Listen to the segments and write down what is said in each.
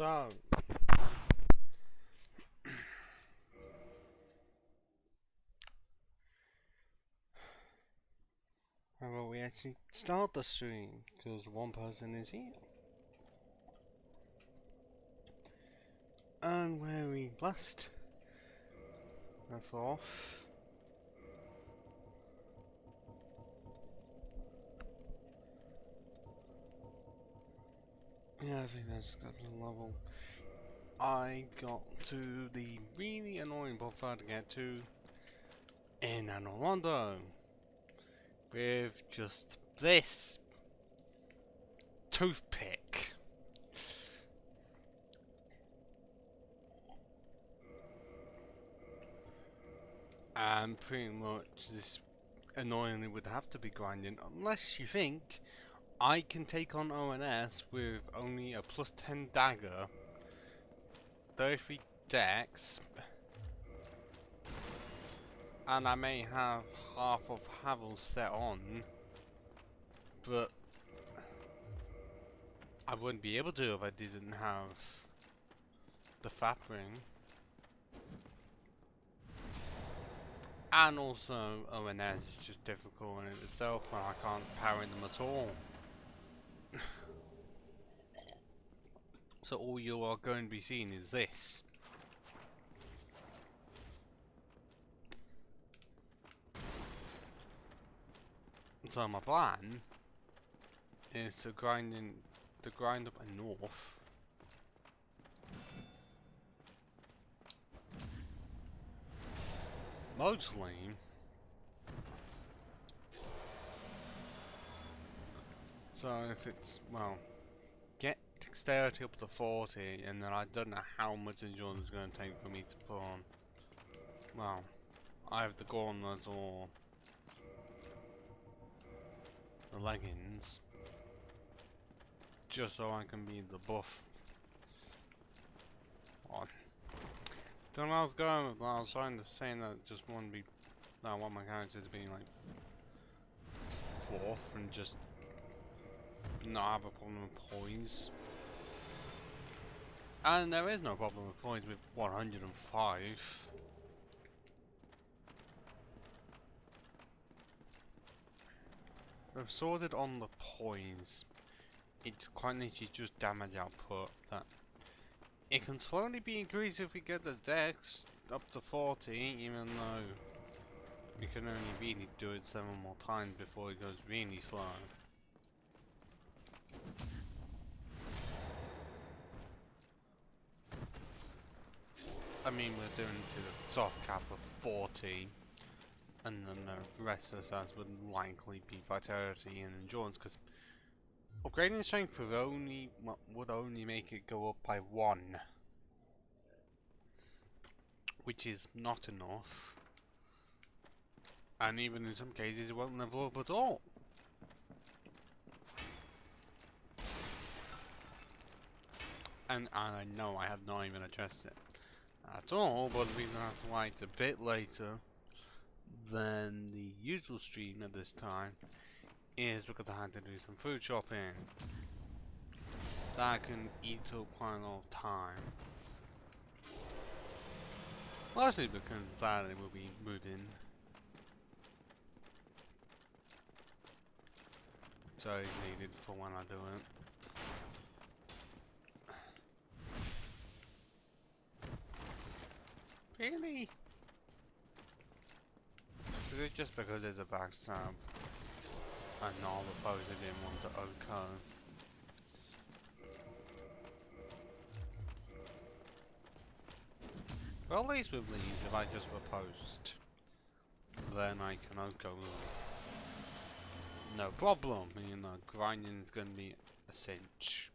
So, how about we actually start the stream? Because one person is here. And where we last left off. Yeah, I think that's got the level. I got to the really annoying bonfire to get to in Orlando with just this toothpick. And pretty much this annoyingly would have to be grinding unless you think I can take on ONS with only a +10 dagger, 33 dex, and I may have half of Havel set on, but I wouldn't be able to if I didn't have the Fat Ring. And also ONS is just difficult in itself when I can't power them at all. So all you are going to be seeing is this. So my plan is to grind up enough mostly so if it's, well, get dexterity up to 40, and then I don't know how much endurance it's going to take for me to put on, well, either the gauntlet or the leggings, just so I can be the buff on. Don't know where I was going with that. I was trying to say that just want to be, I want my character to be like 4th and just not have a problem with poise. And there is no problem with poise with 105. We've sorted on the poise. It's quite literally just damage output that it can slowly be increased if we get the dex up to 40, even though we can only really do it 7 more times before it goes really slow. I mean, we're doing to the soft cap of 40, and then the rest of the stats would likely be vitality and endurance, because upgrading strength would only make it go up by 1, which is not enough, and even in some cases it won't level up at all. And I know I have not even addressed it at all, but the reason I have to wait a bit later than the usual stream at this time is because I had to do some food shopping. That can eat up quite a lot of time. Mostly because Saturday will be moving. So it's needed for when I do it. Really? Is it just because there's a backstab and all the foes I didn't want to occur? Well, at least with these, if I just riposte, then I can go no problem. You know, grinding is going to be a cinch.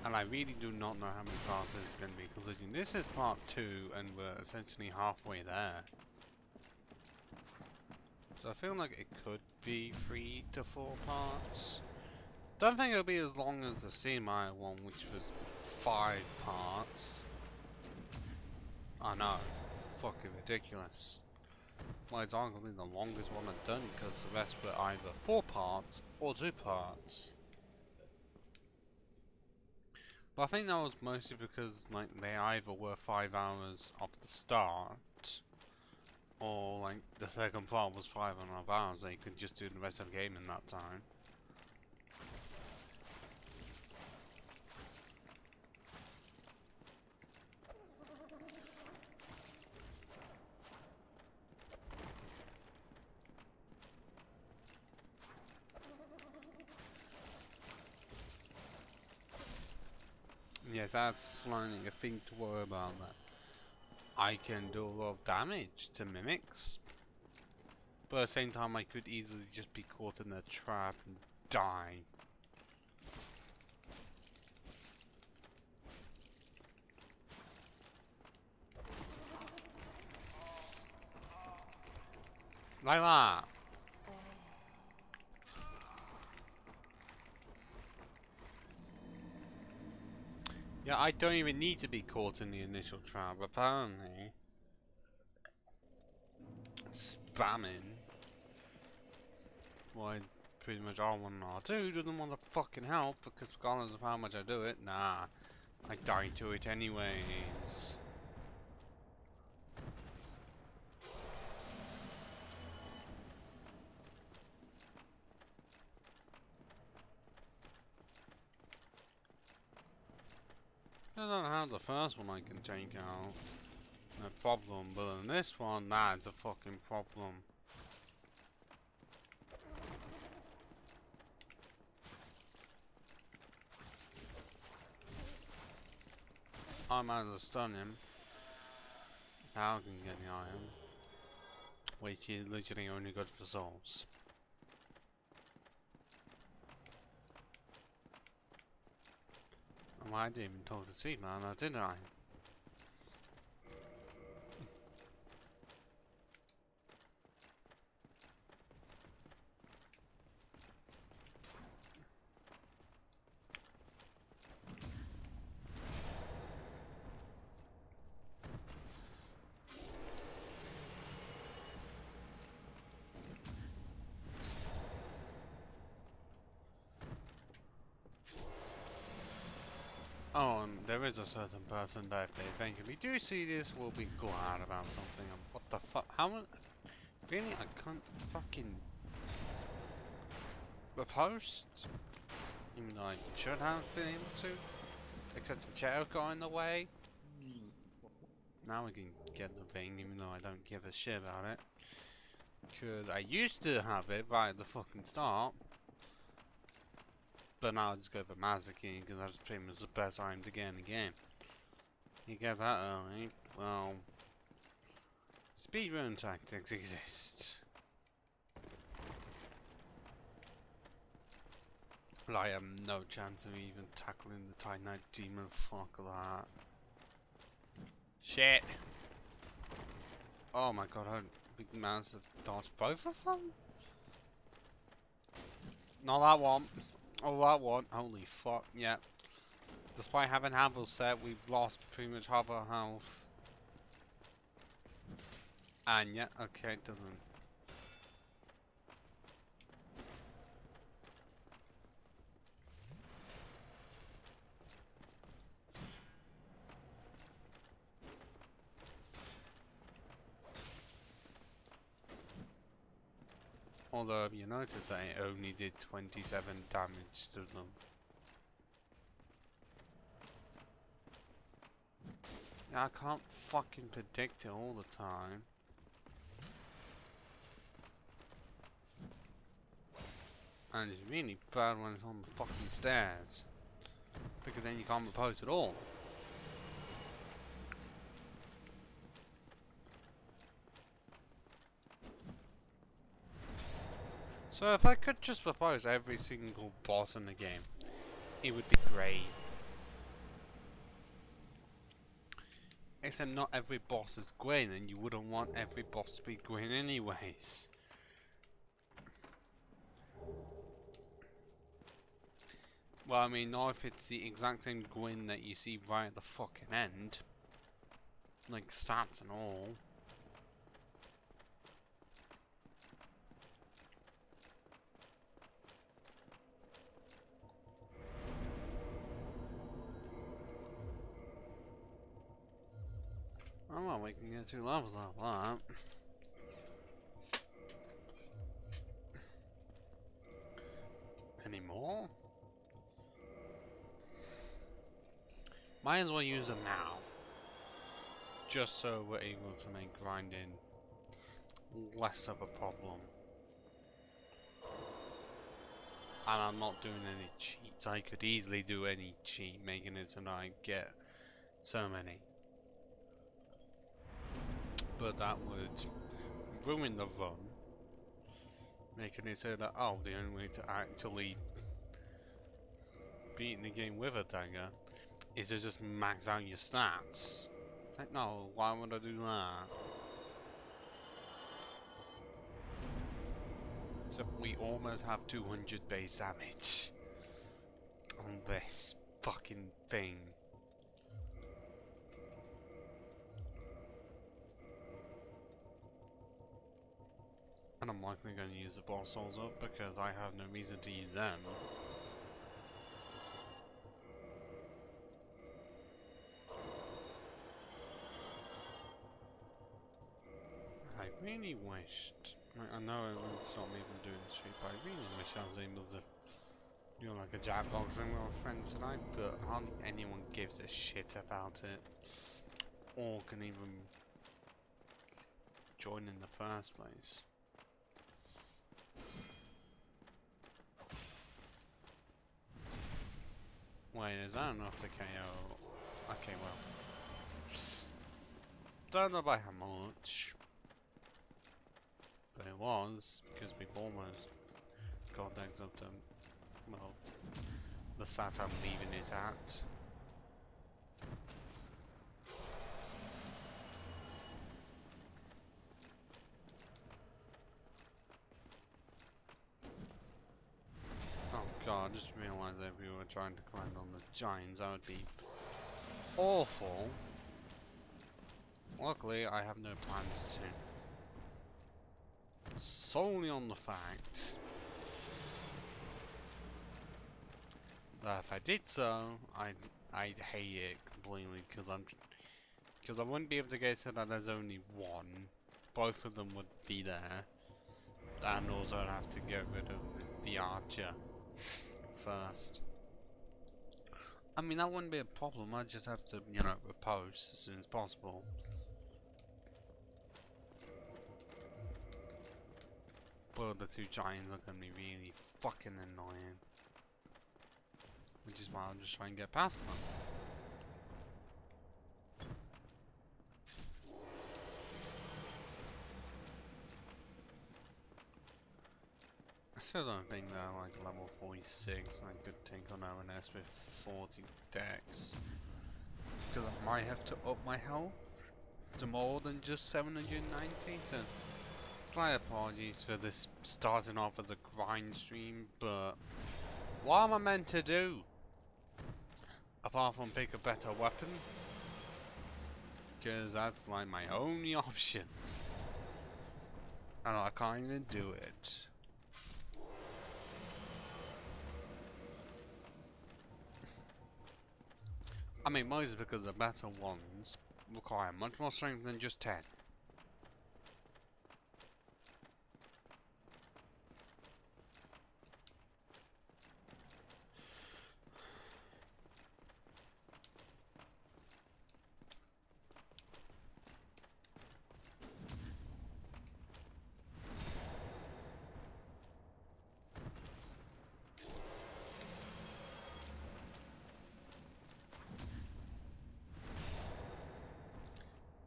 And I really do not know how many parts this is going to be, considering this is part 2 and we're essentially halfway there. So I feel like it could be 3 to 4 parts. Don't think it'll be as long as the Sea Mile one, which was 5 parts. I know, fucking ridiculous. Well, it's arguably the longest one I've done because the rest were either 4 parts or 2 parts. But I think that was mostly because like they either were 5 hours off the start, or like the second part was 5.5 hours, so you could just do the rest of the game in that time. Yes, that's slightly a thing to worry about, that I can do a lot of damage to mimics, but at the same time I could easily just be caught in a trap and die. Like that. Yeah, I don't even need to be caught in the initial trap, apparently. Spamming. Why, pretty much R1 and R2 doesn't want to fucking help, because regardless of how much I do it, nah, I die to it anyways. I don't have the first one I can take out. No problem, but in this one, that's a fucking problem. I might as well stun him. Now I can get the iron. Which is literally only good for souls. Oh, I didn't even talk to Seed Man, now did I? Oh, and there is a certain person that if they eventually do see this will be glad about something. What the fuck? How much? Really? I can't fucking repost? Even though I should have been able to. Except the chair got in the way. Now we can get the thing, even though I don't give a shit about it. Because I used to have it right at the fucking start. But now I just go for Massacre because that's pretty much the best item to get in the game. You get that early, well, speedrun tactics exist. I have no chance of even tackling the Titanite Demon, fuck that. Shit! Oh my god, I big man's to dodge both of them? Not that one. Oh, that one. Holy fuck, yeah. Despite having Havel set, we've lost pretty much half our health. And yeah, okay, it doesn't. Although, you notice that it only did 27 damage to them. Yeah, I can't fucking predict it all the time. And it's really bad when it's on the fucking stairs. Because then you can't repose at all. So if I could just repose every single boss in the game, it would be great. Except not every boss is Gwyn, and you wouldn't want every boss to be Gwyn anyways. Well, I mean, not if it's the exact same Gwyn that you see right at the fucking end. Like stats and all. Oh well, we can get 2 levels out of that. Any more? Might as well use them now. Just so we're able to make grinding less of a problem. And I'm not doing any cheats. I could easily do any cheat, making it so that I get so many. But that would ruin the run. Making it so that, oh, the only way to actually beat the game with a dagger is to just max out your stats. It's like, no, why would I do that? So we almost have 200 base damage on this fucking thing. And I'm likely going to use the boss souls up because I have no reason to use them. I really wished, I know it would stop me from doing the street, but I really wish I was able to do like a Jackboxing with a friend tonight, but hardly anyone gives a shit about it, or can even join in the first place. Wait, is that enough to KO? Okay, well. Don't know by how much. But it was, because we've almost got eggs up to, well, the stat I'm leaving it at. Oh god, I just realised that if we were trying to grind on the giants, that would be awful. Luckily, I have no plans to. Solely on the fact that if I did so, I'd hate it completely because I wouldn't be able to get to that there's only one. Both of them would be there, and also I'd have to get rid of the archer first. I mean, that wouldn't be a problem. I'd just have to, you know, repose as soon as possible. But the 2 giants are gonna be really fucking annoying. Which is why I'll just try and get past them. I still don't think that like level 46 I could take on ONS with 40 dex. Because I might have to up my health to more than just 790, so slight apologies for this starting off as a grind stream, but what am I meant to do? Apart from pick a better weapon? Because that's like my only option. And I can't even do it. I mean, mostly because the better ones require much more strength than just 10.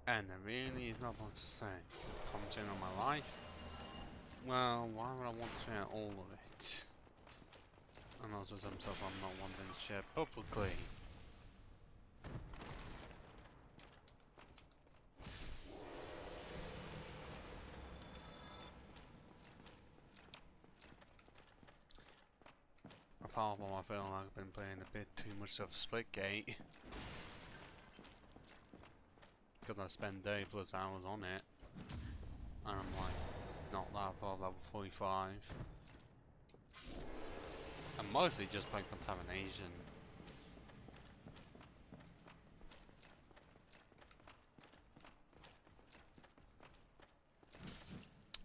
And there really is not much to say. It's commenting on my life. Well, why would I want to share all of it? And also some stuff I'm not wanting to share publicly. Apart from I feel like I've been playing a bit too much of Splitgate. because I spend 30 plus hours on it, and I'm like not that far level 45, and mostly just by contamination.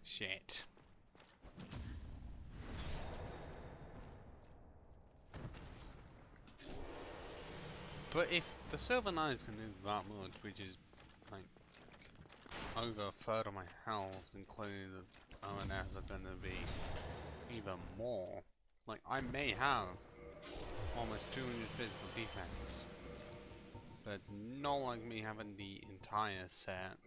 Shit. But if the Silver Knights can do that much, which is like over a third of my health, including the ONS are going to be even more. Like, I may have almost 200 physical defense, but not like me having the entire set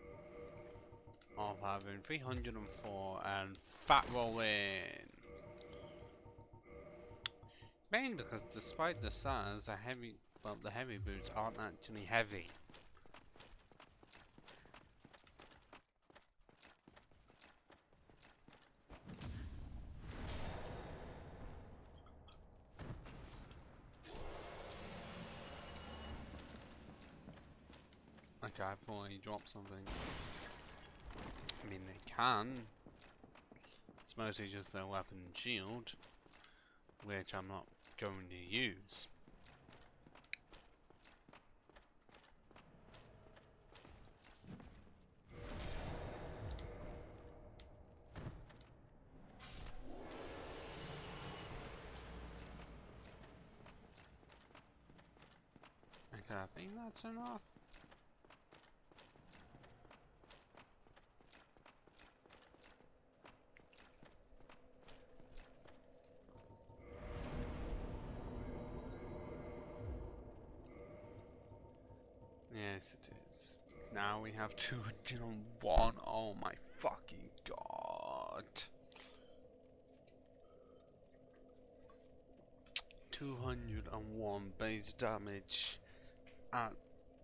of having 304 and fat rolling. Mainly because despite the size, the heavy boots aren't actually heavy. Okay, I thought he dropped something. I mean, they can. It's mostly just their weapon and shield, which I'm not going to use. Okay, I think that's enough. Yes, it is. Now we have 201. Oh my fucking god. 201 base damage at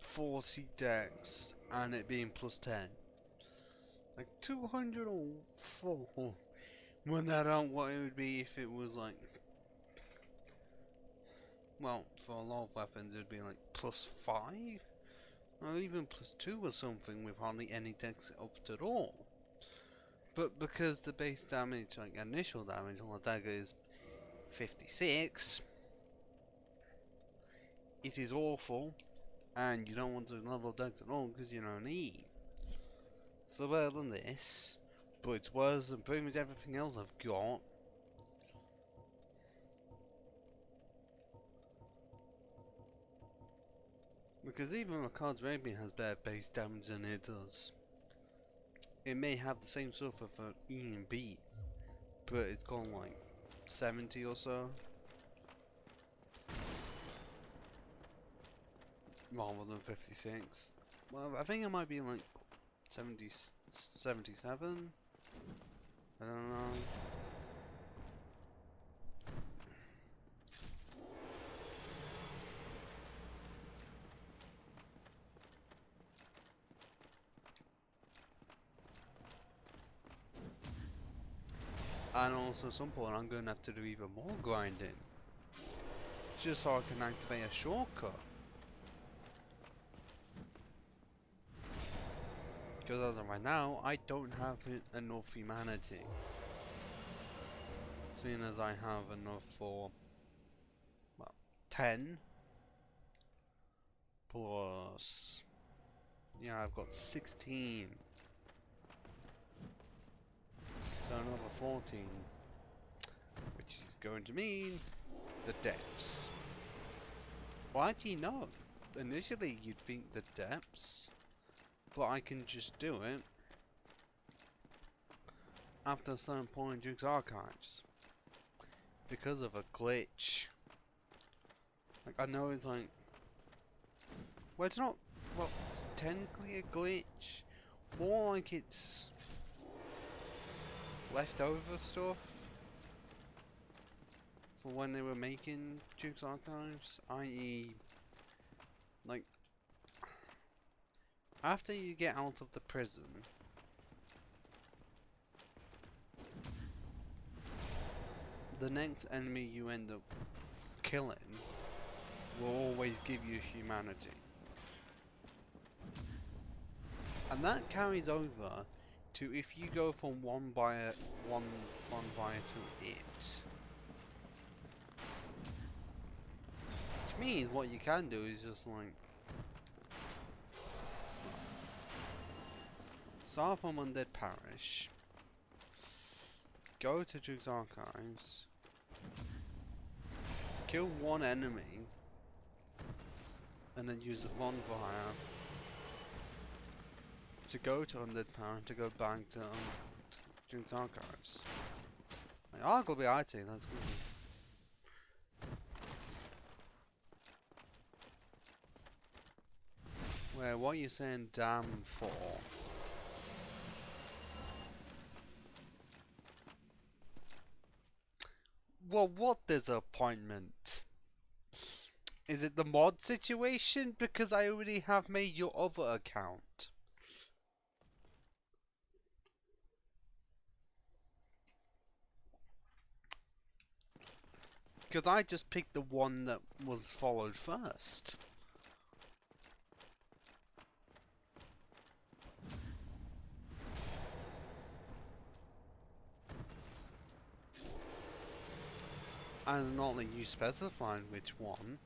40 dex and it being plus 10. Like 204. When that out what it would be if it was like, well, for a lot of weapons it would be like plus 5 or even plus 2 or something with hardly any dex upped at all. But because the base damage, like initial damage on the dagger is 56, it is awful, and you don't want to level dex at all because you don't need. So better than this, but it's worse than pretty much everything else I've got. Because even Ricard's Rapier has better base damage than it does. It may have the same stuff for E and B, but it's gone like 70 or so. Rather than 56. Well, I think it might be like 70, 77. I don't know. And also at some point I'm going to have to do even more grinding. Just so I can activate a shortcut. Because as of right now, I don't have enough humanity. Seeing as I have enough for, well, 10. Plus, yeah, I've got 16. So another 14. Which is going to mean the depths. Well, actually, no. Initially, you'd think the depths. But I can just do it after a certain point in Duke's Archives. Because of a glitch. Like, I know it's like... Well, it's not... Well, it's technically a glitch. More like it's... leftover stuff. For when they were making Duke's Archives. I.e... like... After you get out of the prison... the next enemy you end up killing will always give you humanity. And that carries over to if you go from one buyer to it. Which means what you can do is just like start from Undead Parish, go to Duke's Archives, kill one enemy, and then use the bonfire to go to Undead Parish to go back to Duke's Archives. Like, I'll go be IT, that's good. Where, what are you saying damn for? Well, what disappointment? Is it the mod situation? Because I already have made your other account. Because I just picked the one that was followed first. And not that you specified which one.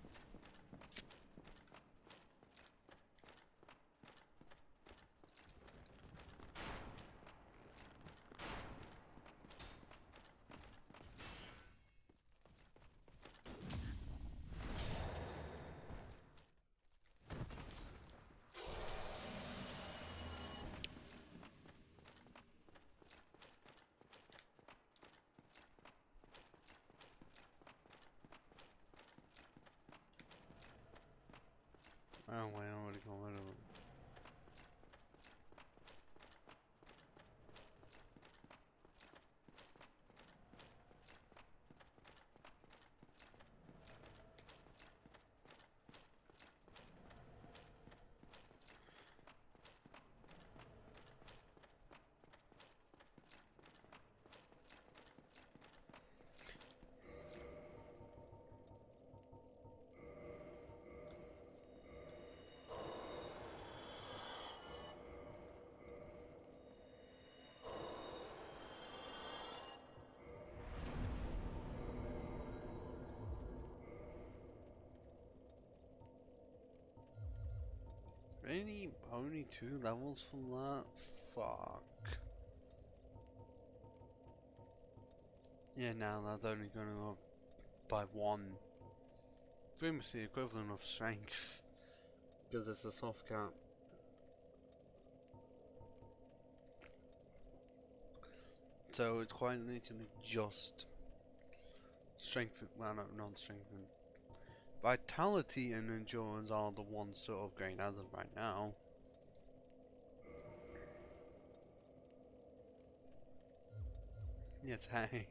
Oh wait, I already got rid of it. Really? Only 2 levels from that? Fuck. Yeah, now that's only going to go up by 1. Pretty much the equivalent of strength. Because it's a soft cap. So it's quite literally just strength, well no, not strength. Vitality and endurance are the ones to upgrade as of right now. Yes, hey.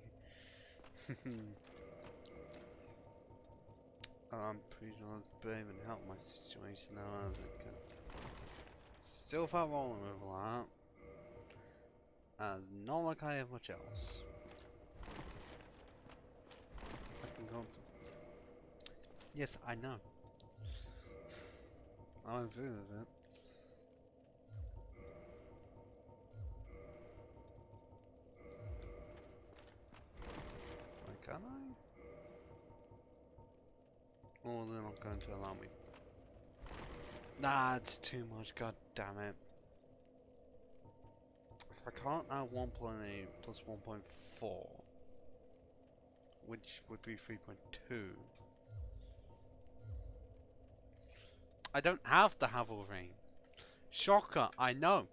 I'm pretty sure that's better even help my situation now. Still felt rolling with that. As not like I have much else. I can go up to... Yes, I know. I'm through with it. Wait, can I? Oh, they're not going to allow me. Nah, it's too much, god damn it. I can't add 1.8 plus 1.4. Which would be 3.2. I don't have the Havel ring. Shocker, I know.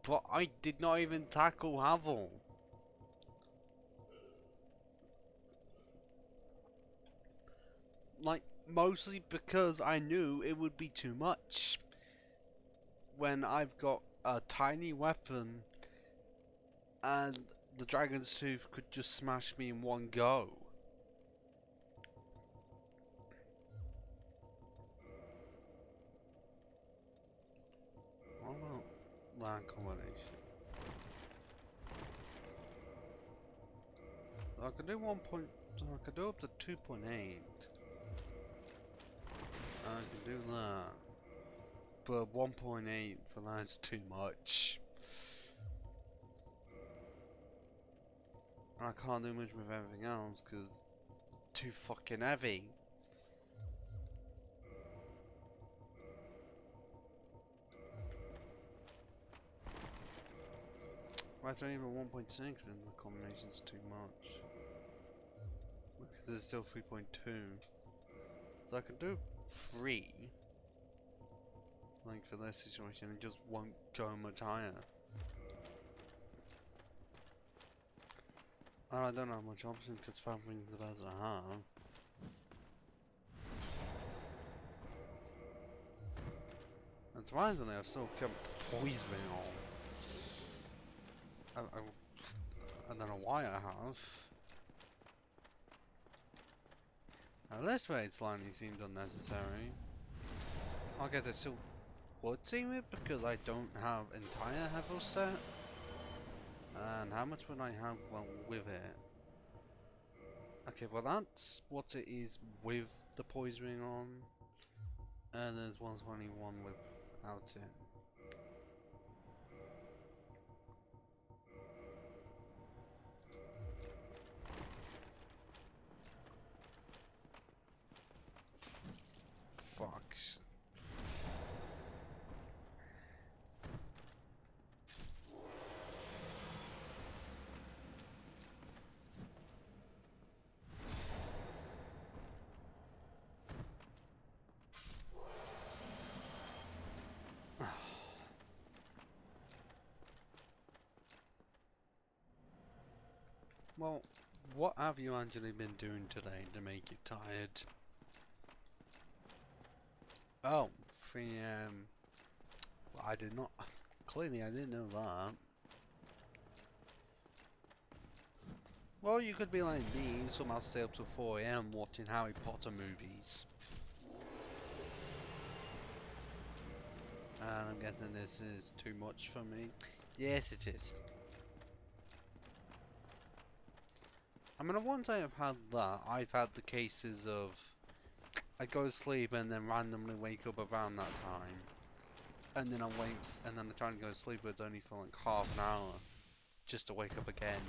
But I did not even tackle Havel. Like, mostly because I knew it would be too much. When I've got a tiny weapon and the Dragon's Tooth could just smash me in one go. What about that combination? I could do 1. I could do up to 2.8. I can do that. But 1.8 for that's too much. I can't do much with everything else because too fucking heavy. Why is there even 1.6 when the combination's too much? Because there's still 3.2. So I can do 3. Like for this situation, it just won't go much higher. And I don't have much option because 5 rings the best I have. And surprisingly, I've still kept poisoning on. I don't know why I have. Now this way it slightly seemed unnecessary. I guess it still would seem it because I don't have entire hevel set. And how much would I have with it? Okay, well that's what it is with the poisoning on. And there's 121 without it. Fuck. Well, what have you actually been doing today to make you tired? Oh, well, I did not. Clearly, I didn't know that. Well, you could be like me, somehow stay up till 4 AM watching Harry Potter movies. And I'm guessing this is too much for me. Yes, it is. I mean, once I have had that, I've had the cases of I go to sleep and then randomly wake up around that time. And then I wake, and then I try to go to sleep, but it's only for like half an hour. Just to wake up again.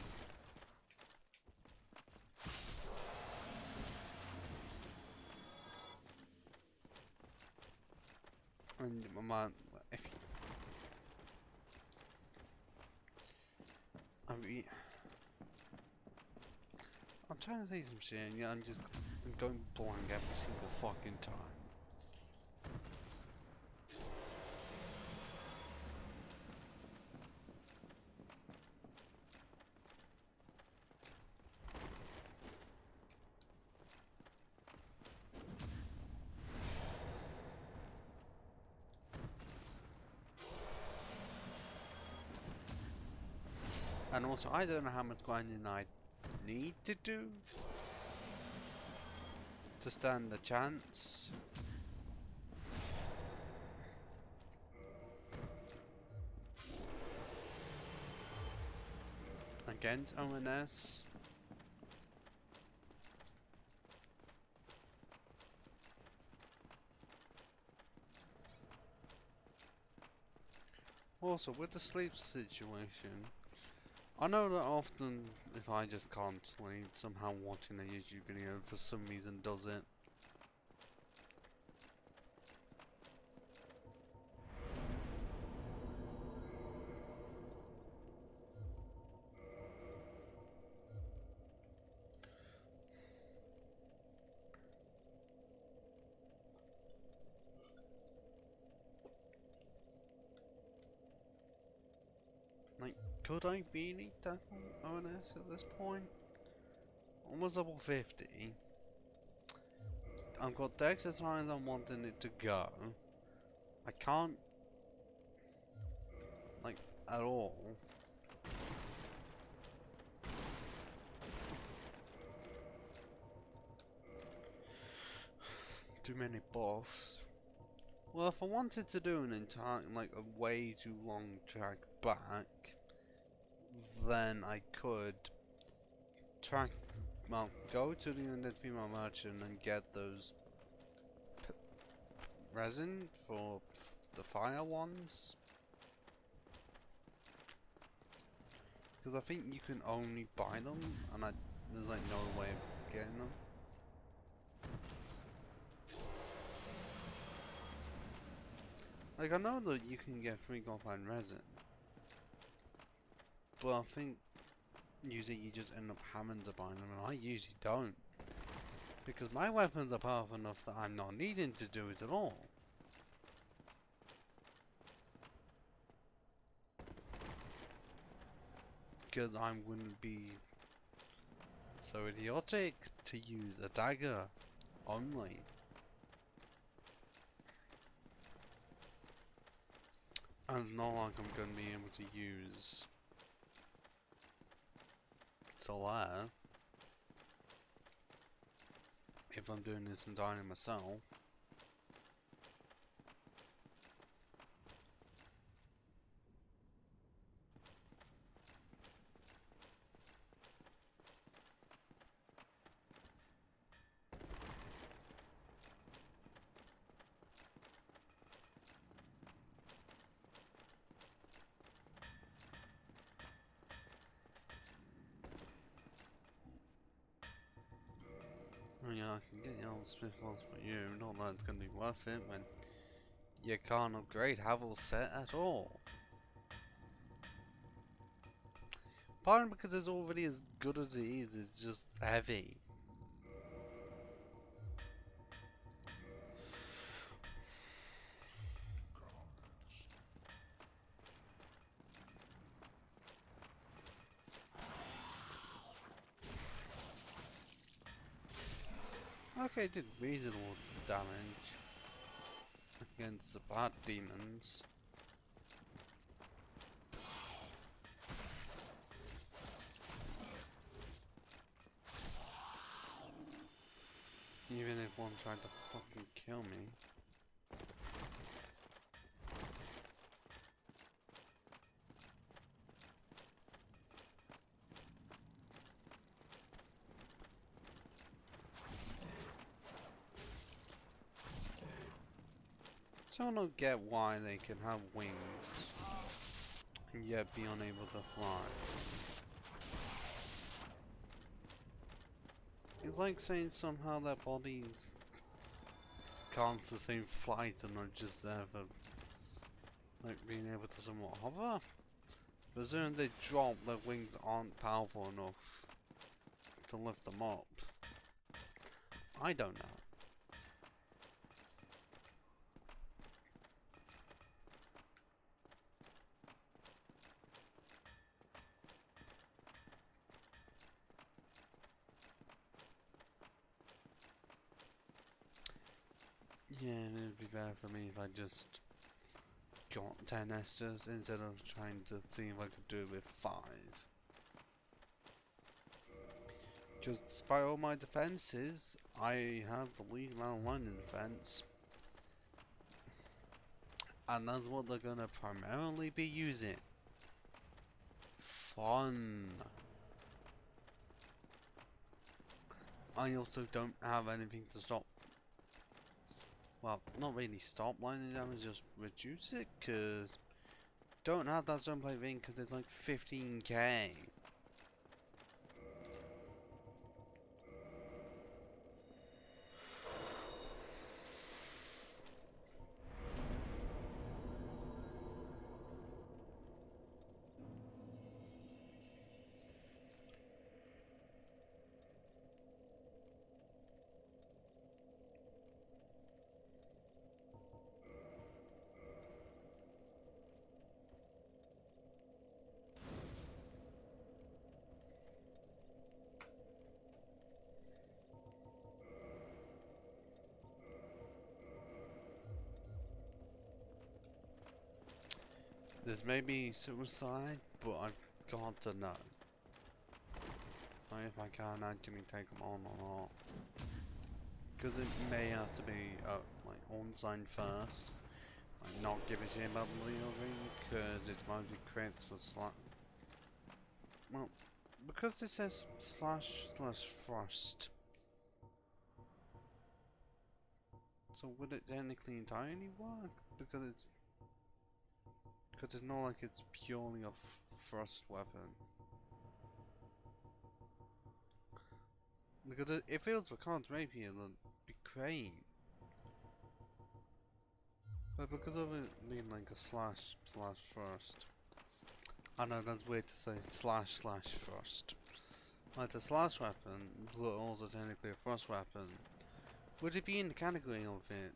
And if you, I mean, I'm trying to say some shit, and yeah, I'm going blank every single fucking time. And also, I don't know how much grinding I need to do to stand a chance. Against ONS. Also, with the sleep situation, I know that often if I just can't sleep, somehow watching a YouTube video for some reason does it. Like, could I really tackle ONS at this point? Almost level 50. I've got Dex as high as I'm wanting it to go. I can't, like, at all. Too many buffs. Well, if I wanted to do an entire, like, a way too long track back, then I could track, well, go to the undead female merchant and get those resin for the fire ones. Because I think you can only buy them, and there's like no way of getting them. Like, I know that you can get free goldline resin, but I think usually you just end up having to buy them, and I usually don't. Because my weapons are powerful enough that I'm not needing to do it at all. Because I wouldn't be so idiotic to use a dagger only. And it's not like I'm going to be able to use Solar if I'm doing this entirely myself. I mean, I can get the old Smith ones for you, not that it's going to be worth it when you can't upgrade Havel's set at all. Partly because it's already as good as it is, it's just heavy. Okay, it did reasonable damage against the bad demons. Even if one tried to fucking kill me. So I don't get why they can have wings and yet be unable to fly. It's like saying somehow their bodies can't sustain flight and are just there for like being able to somewhat hover. But as soon as they drop, their wings aren't powerful enough to lift them up. I don't know. Yeah, and it'd be better for me if I just got 10 Esters instead of trying to see if I could do it with 5. Because despite all my defenses, I have the least amount of lightning defense. And that's what they're gonna primarily be using. Fun. I also don't have anything to stop. Well, not really stop lightning damage, just reduce it, because don't have that stone plate ring because it's like 15k. This may be suicide, but I've got to know. Like if I can actually take them on or not. Because it may have to be like on-sign first. Like not give a shit about the Leo ring, because it's mostly crits for slash. Well, because it says //thrust. So would it technically entirely work? Because it's Because it's not like it's purely a thrust weapon. Because if it was a Khan's rapier, then it'd be great. But because of it being like a slash thrust. I know that's weird to say slash thrust. Like a slash weapon, but also technically a thrust weapon. Would it be in the category of it?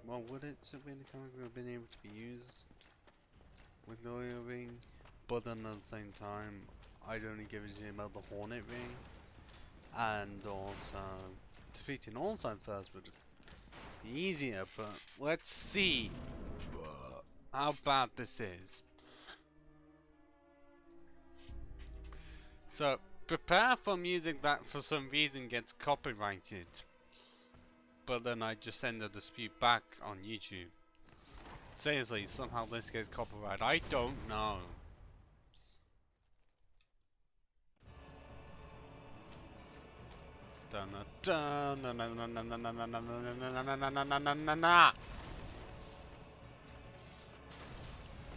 Well, would it be in the category of being able to be used with the oil ring? But then at the same time, I'd only give a shit about the Hornet ring. And also, defeating Allside first would be easier, but let's see how bad this is. So, prepare for music that for some reason gets copyrighted. But then I just send a dispute back on YouTube. Seriously, somehow this gets copyrighted. I don't know.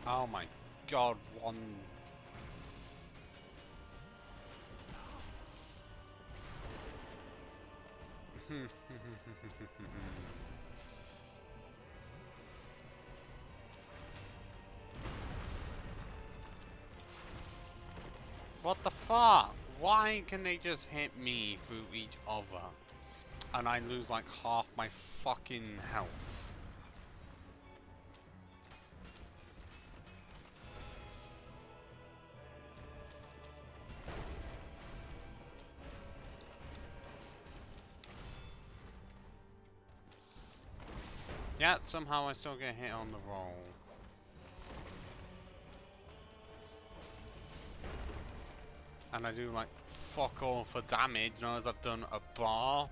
Oh my god, one. What the fuck? Why can they just hit me through each other? And I lose like half my fucking health. Yeah, somehow I still get hit on the roll. And I do like fuck all for damage, you know, as I've done a bar.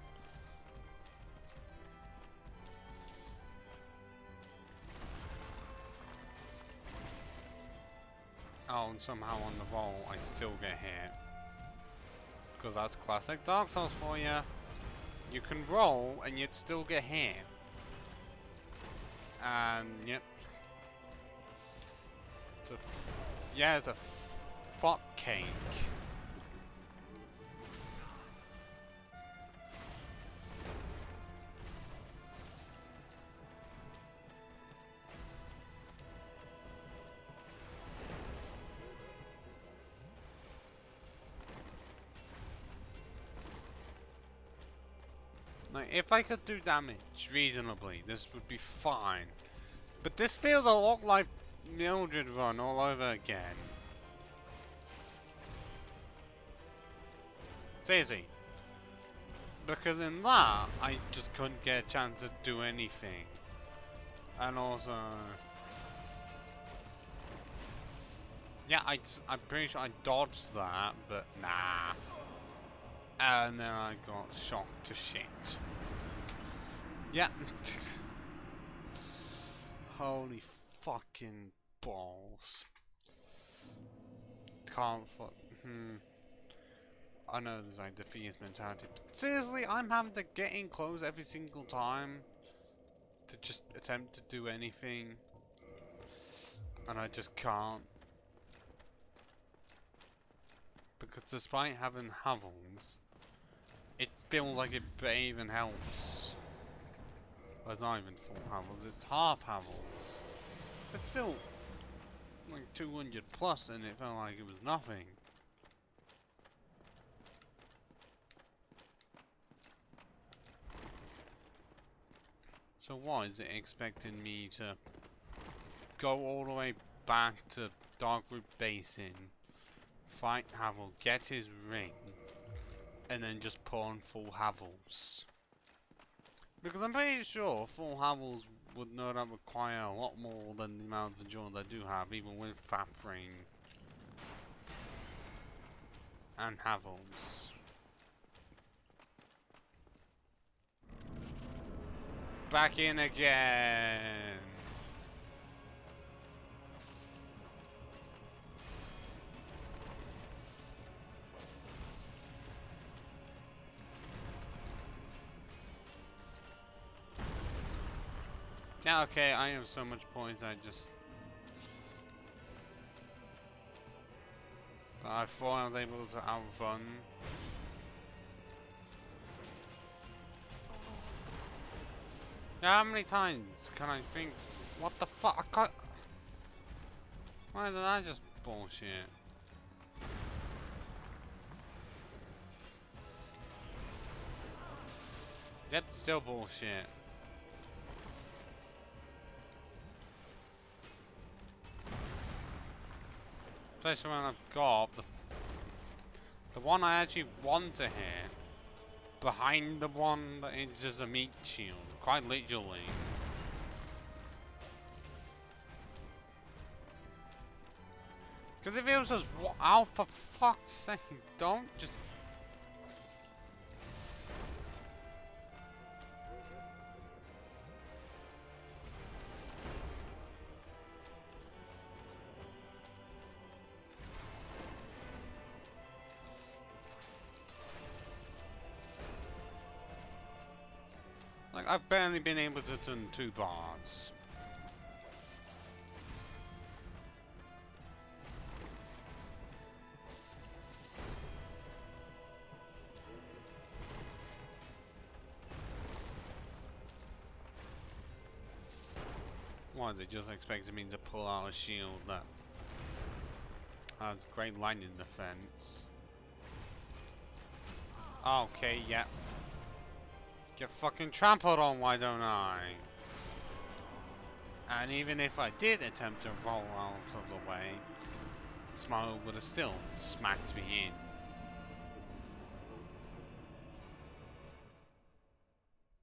Oh, and somehow on the roll I still get hit. Because that's classic Dark Souls for you. You can roll and you'd still get hit. And yep. It's a fuck cake. Like, if I could do damage reasonably, this would be fine. But this feels a lot like Mildred Run all over again. Seriously. Because in that, I just couldn't get a chance to do anything. And also... yeah, I'm pretty sure I dodged that, but nah. And then I got shocked to shit. Yeah. Holy fucking balls. Can't I know there's like defeatist mentality, but seriously, I'm having to get in close every single time to just attempt to do anything. And I just can't. Because despite having Havels, it feels like it even helps. Well, it's not even full Havels, it's half Havels. It's still like 200 plus and it felt like it was nothing. So what, is it expecting me to go all the way back to Darkroot Basin, fight Havel, get his ring, and then just put on full Havels? Because I'm pretty sure full Havels would no doubt require a lot more than the amount of endurance I do have, even with Fap Ring and Havels. Back in again! Yeah, okay, I have so much points, I thought I was able to outrun. Yeah, how many times can I think? What the fuck? I got. Why did I just bullshit? Yep, still bullshit. Especially when I've got the one I actually want to hit behind the one that is just a meat shield, quite literally. Because if it was just oh, for fuck's sake, don't just. Like, I've barely been able to turn 2 bars. Why, they just expected me to pull out a shield that has great lightning defense. Okay, yeah. Get fucking trampled on, why don't I? And even if I did attempt to roll out of the way, Smile would have still smacked me in.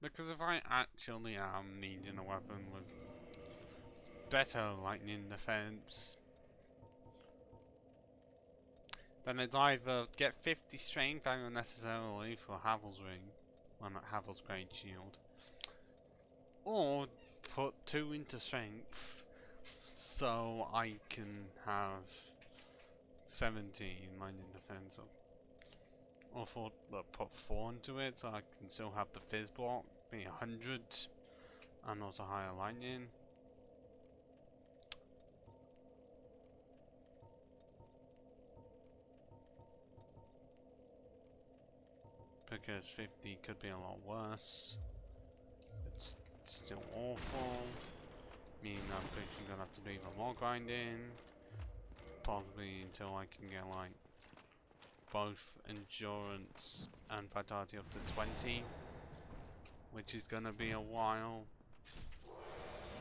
Because if I actually am needing a weapon with better lightning defense, then it's either get 50 strength unnecessarily for Havel's ring, well not Havel's great shield, or put 2 into strength so I can have 17 lightning defense, or put 4 into it so I can still have the fizz block be 100 and also higher lightning. Because 50 could be a lot worse. It's still awful. Meaning I'm thinking gonna have to do even more grinding. Possibly until I can get like both endurance and vitality up to 20. Which is gonna be a while.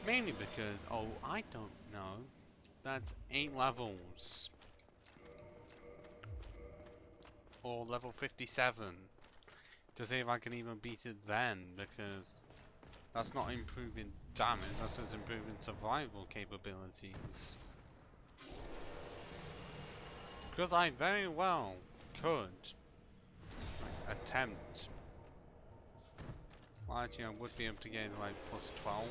Mainly because, oh, I don't know. That's 8 levels. Or level 57. To see if I can even beat it then, because that's not improving damage, that's just improving survival capabilities. Because I very well could attempt. Well, actually, I would be able to get like plus 12.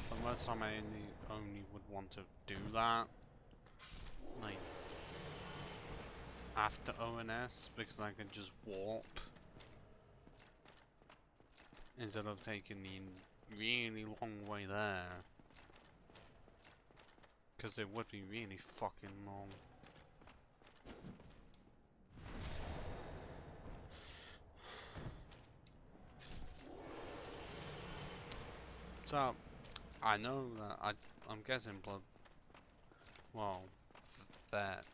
But most time I only would want to do that. Like, after ONS, because I could just warp instead of taking the really long way there, because it would be really fucking long. So I know that I'm guessing well, that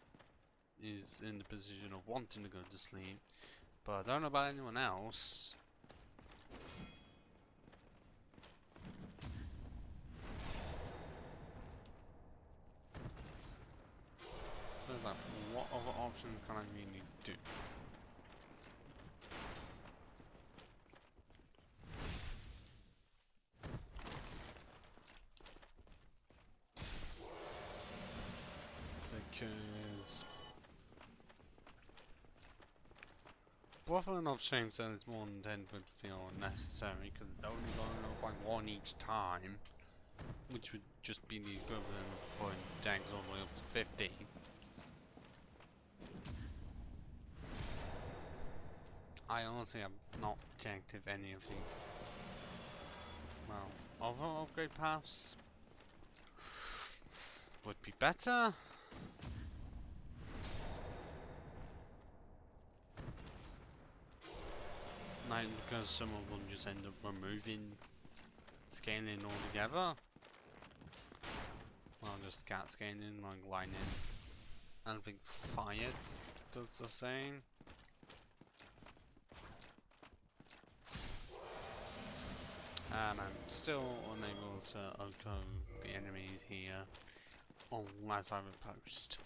is in the position of wanting to go to sleep, but I don't know about anyone else. So it's like, what other options can I really do? Because buffering up strength so it's more than 10 would feel unnecessary, because it's only going up by 1 each time, which would just be the equivalent of putting Dags all the way up to 50. I honestly have not checked if any of the well, other upgrade paths would be better. Like, because some of them just end up removing scaling altogether. Well, just scat scaling, like lightning. I don't think fire does the same. And I'm still unable to echo the enemies here unless I have a post.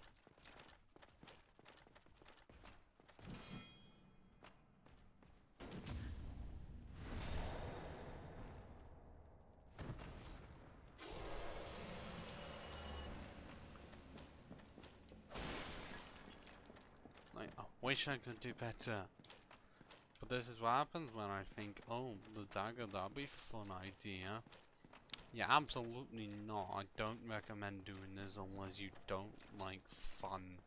Like, I wish I could do better. But this is what happens when I think, oh, the dagger, that'd be a fun idea. Yeah, absolutely not. I don't recommend doing this unless you don't like fun.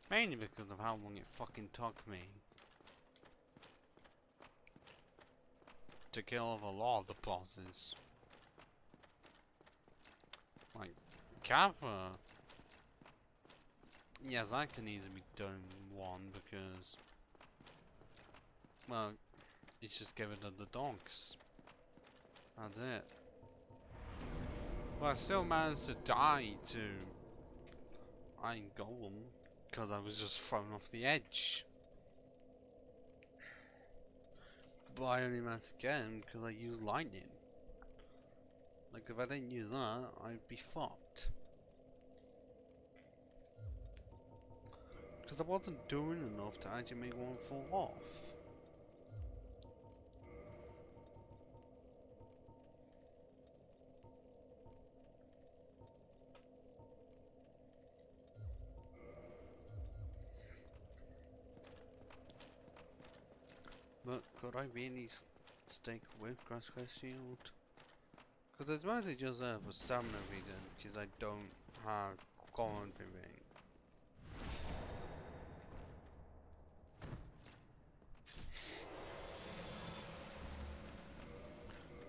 Mainly because of how long it fucking took me to kill off a lot of the bosses. Like, Kappa. Yes, that can easily be done in one because, well, it's just give it to the dogs. That's it. But I still managed to die to Iron Golem because I was just thrown off the edge. But I only managed to get him because I used lightning. Like, if I didn't use that, I'd be fucked. Because I wasn't doing enough to actually make one fall off. But could I really stick with Grass Shield? Because it's mostly just there for stamina reason, because I don't have confidence.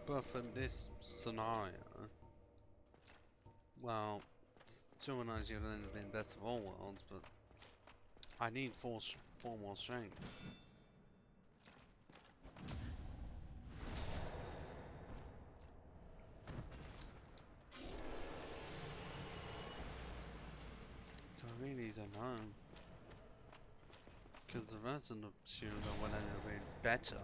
But for this scenario, well, someone has you learn the best of all worlds, but I need four more strength. So I really don't know. Because the rest of the shield I want to be better.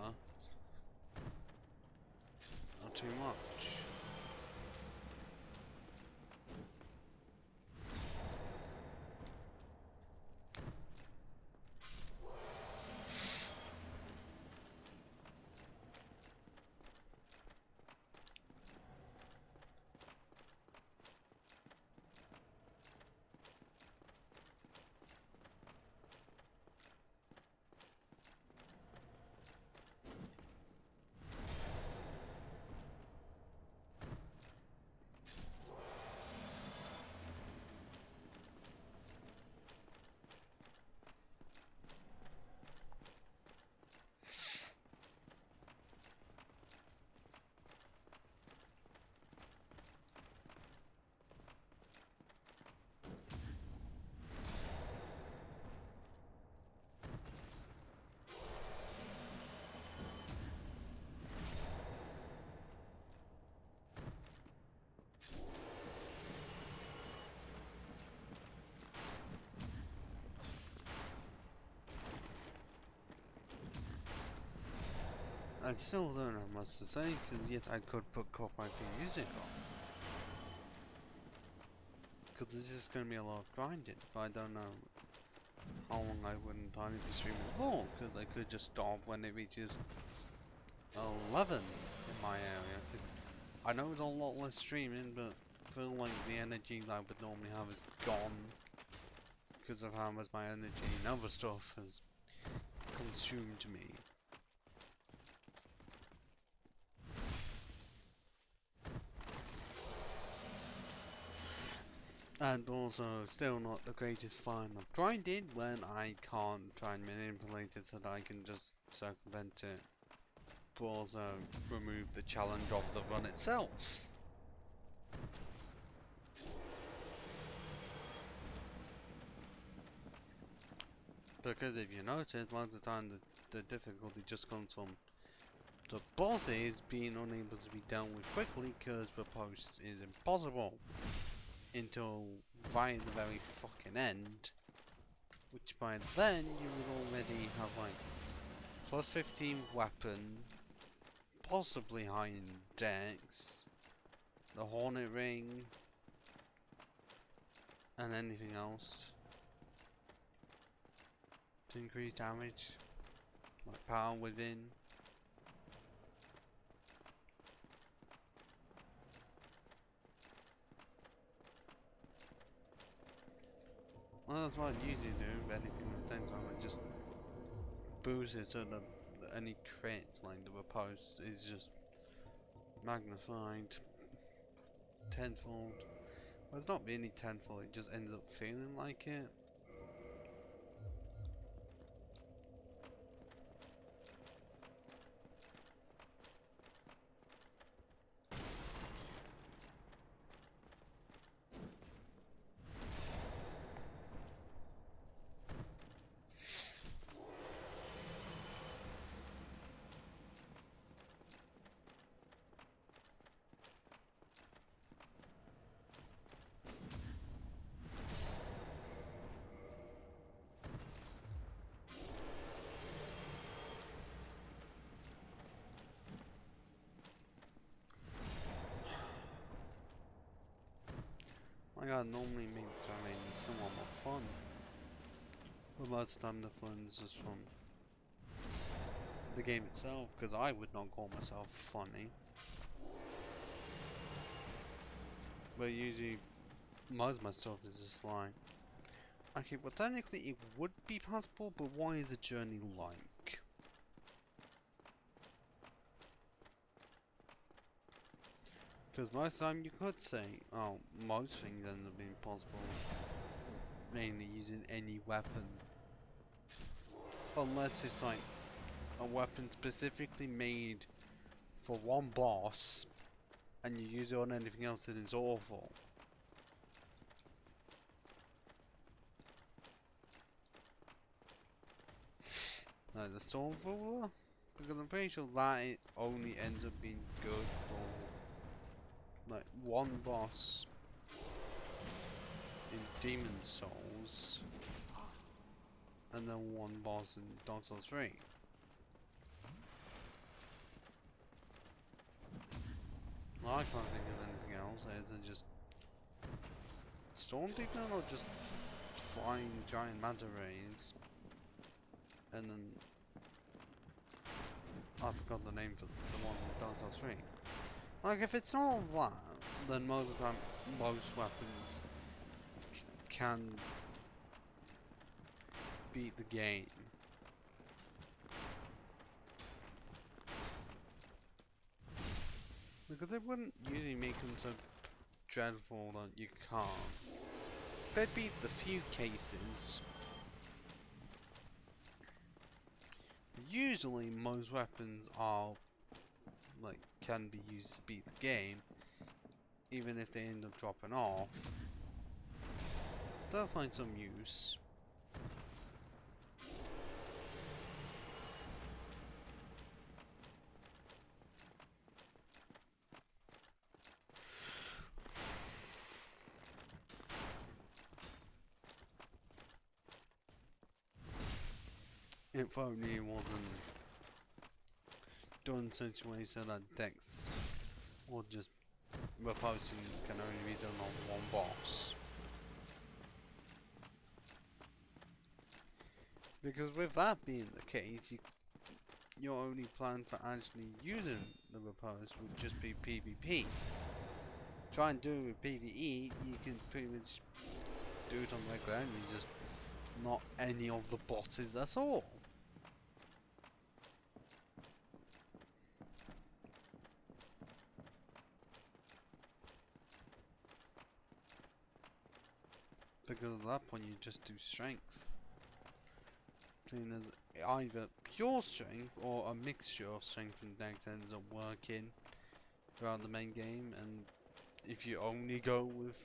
Not too much. I still don't have much to say, because yes, I could put copyright music on. Because this is going to be a lot of grinding, but I don't know how long I would entirely be streaming for, because I could just stop when it reaches 11 in my area. I know it's a lot less streaming, but I feel like the energy that I would normally have is gone because of how much my energy and other stuff has consumed me. And also, still not the greatest fun of grinding when I can't try and manipulate it so that I can just circumvent it. but also remove the challenge of the run itself. Because if you notice, most of the time the difficulty just comes from the bosses being unable to be dealt with quickly because the post is impossible until right at the very fucking end, which by then you would already have like plus 15 weapon, possibly high in dex, the hornet ring, and anything else to increase damage, like power within. Well, that's what I usually do with anything at the same time. I just boost it so that any crit, like the riposte, is just magnified tenfold. Well, it's not really tenfold, it just ends up feeling like it. My god, normally makes somewhat more fun. But most of the time the fun's just from the game itself, because I would not call myself funny. But usually, most of my stuff is just like, okay, well technically it would be possible, but what is the journey like? Because most of the time you could say, oh, most things end up being possible, mainly using any weapon. Unless it's like a weapon specifically made for one boss, and you use it on anything else and it's awful. Like the Storm Ruler? Because I'm pretty sure that it only ends up being good for like one boss in Demon Souls, and then one boss in Dark Souls 3. Well, I can't think of anything else other than just Storm Demon or just flying giant manta rays. And then I forgot the name for the one in Dark Souls 3. Like, if it's not that, then most of the time most weapons can beat the game. Because they wouldn't usually make them so dreadful that you can't. They'd beat the few cases. Usually most weapons are, like, can be used to beat the game. Even if they end up dropping off, they'll find some use. If only it wasn't done such a way so that dex or just reposting can only be done on one boss. Because with that being the case, your only plan for actually using the repose would just be PvP. Try and do it with PvE, you can pretty much do it on regular enemies, just not any of the bosses at all. Because at that point you just do strength. seeing as either pure strength or a mixture of strength and dex ends up working throughout the main game, and if you only go with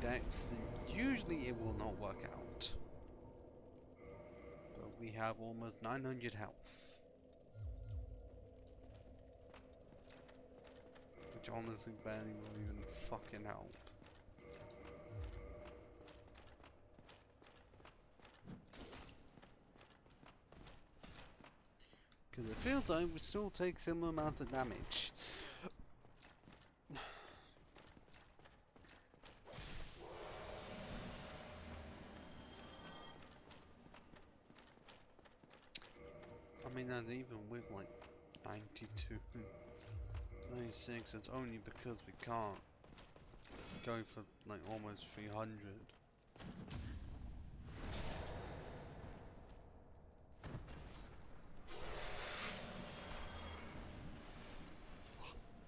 dex, then usually it will not work out. But we have almost 900 health, which honestly barely will even fucking help. Because it feels like we still take similar amounts of damage. I mean, and even with like 92, 96, it's only because we can't go for like almost 300.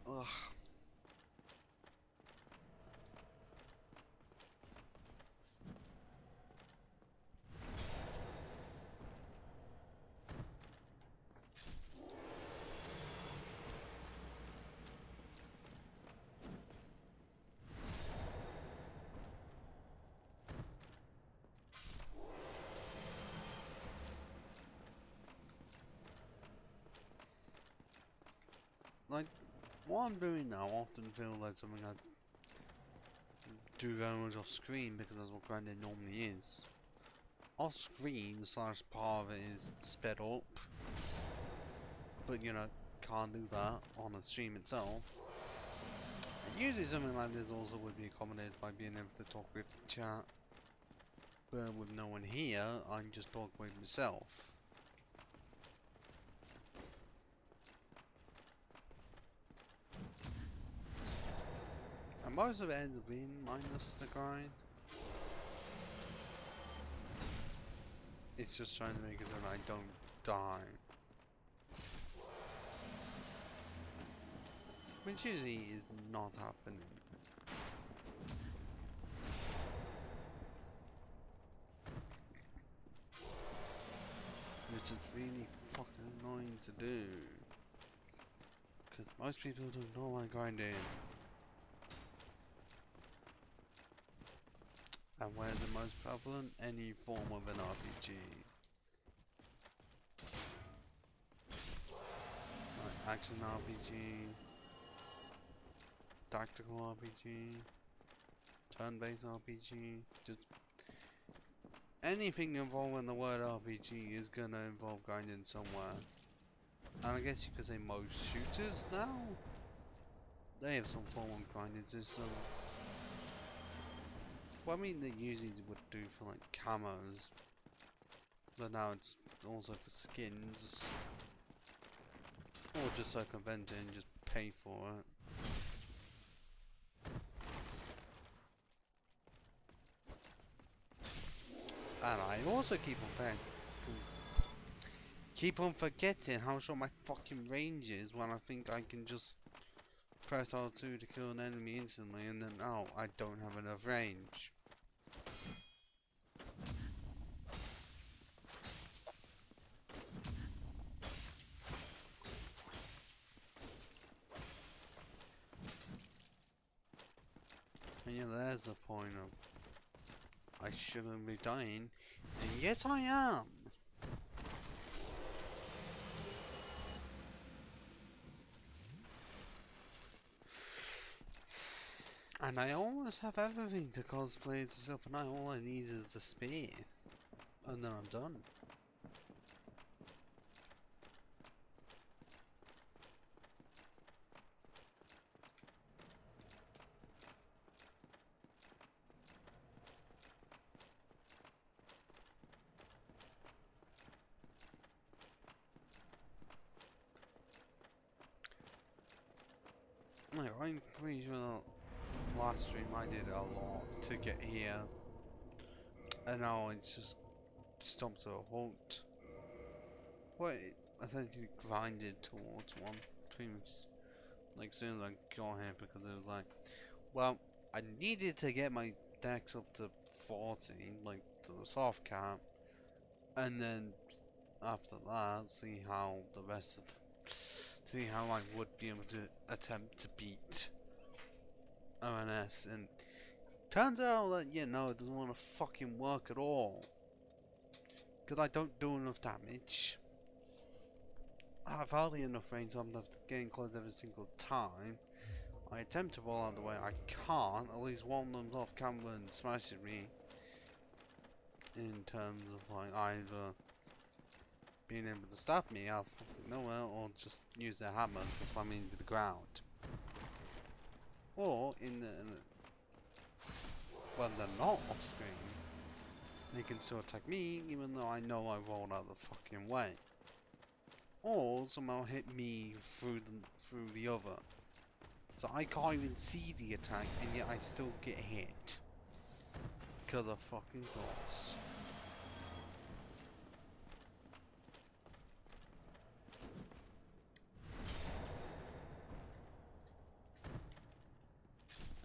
Ugh. Like, what I'm doing now often feels like something I do very much off screen because that's what grinding normally is. Off screen, slash part of it is sped up, but you know, can't do that on a stream itself. And usually something like this also would be accommodated by being able to talk with chat, but with no one here, I can just talk with myself. And most of it ends up being minus the grind. It's just trying to make it so that I don't die. Which usually is not happening. Which is really fucking annoying to do. Because most people do not like grinding. And where's the most prevalent? Any form of an RPG. Like action RPG, tactical RPG, turn-based RPG, just anything involving the word RPG is gonna involve grinding somewhere. And I guess you could say most shooters now, they have some form of grinding system. Well, I mean, they usually would do for like camos, but now it's also for skins, or just circumvent it and just pay for it. And I also keep on forgetting how short my fucking range is when I think I can just press R2 to kill an enemy instantly, and then oh, I don't have enough range. And yeah, there's the point of I shouldn't be dying, and yet I am. And I almost have everything to cosplay it itself, and all I need is the spear, and then I'm done. Like, I'm pretty sure that last stream I did a lot to get here, and now it's just stopped to a halt. Well, it essentially grinded towards one, pretty much, like, as soon as I got here, because it was like, well, I needed to get my dex up to 40, like, to the soft cap, and then after that, see how I would be able to attempt to beat ONS, and turns out that, you know, it doesn't want to fucking work at all. Because I don't do enough damage. I have hardly enough range, so I'm getting close every single time. I attempt to roll out of the way, I can't. At least one of them's off camera and smashing me. In terms of like either being able to stop me out of nowhere or just use their hammer to slam me into the ground. Or when they're not off screen, they can still attack me even though I know I rolled out the fucking way. Or somehow hit me through the other. So I can't even see the attack and yet I still get hit. Because of fucking thoughts.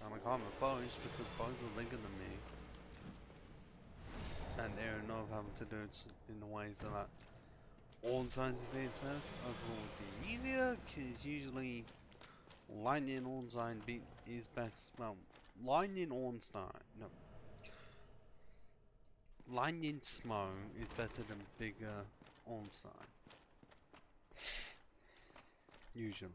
And I can't have bows because bows are bigger than me. And they don't know how to do it in the ways that all sides of it first. Overall would be easier because usually lightning on sign is best. Well, lightning on style. No. Lightning smoke is better than bigger on sign. Usually.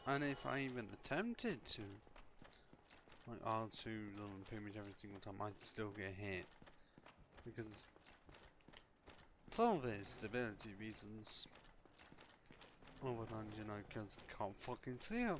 And if I even attempted to, like R2 on pretty much every single time, I'd still get hit. Because some of it is stability reasons. Other than, you know, because I can't fucking see him.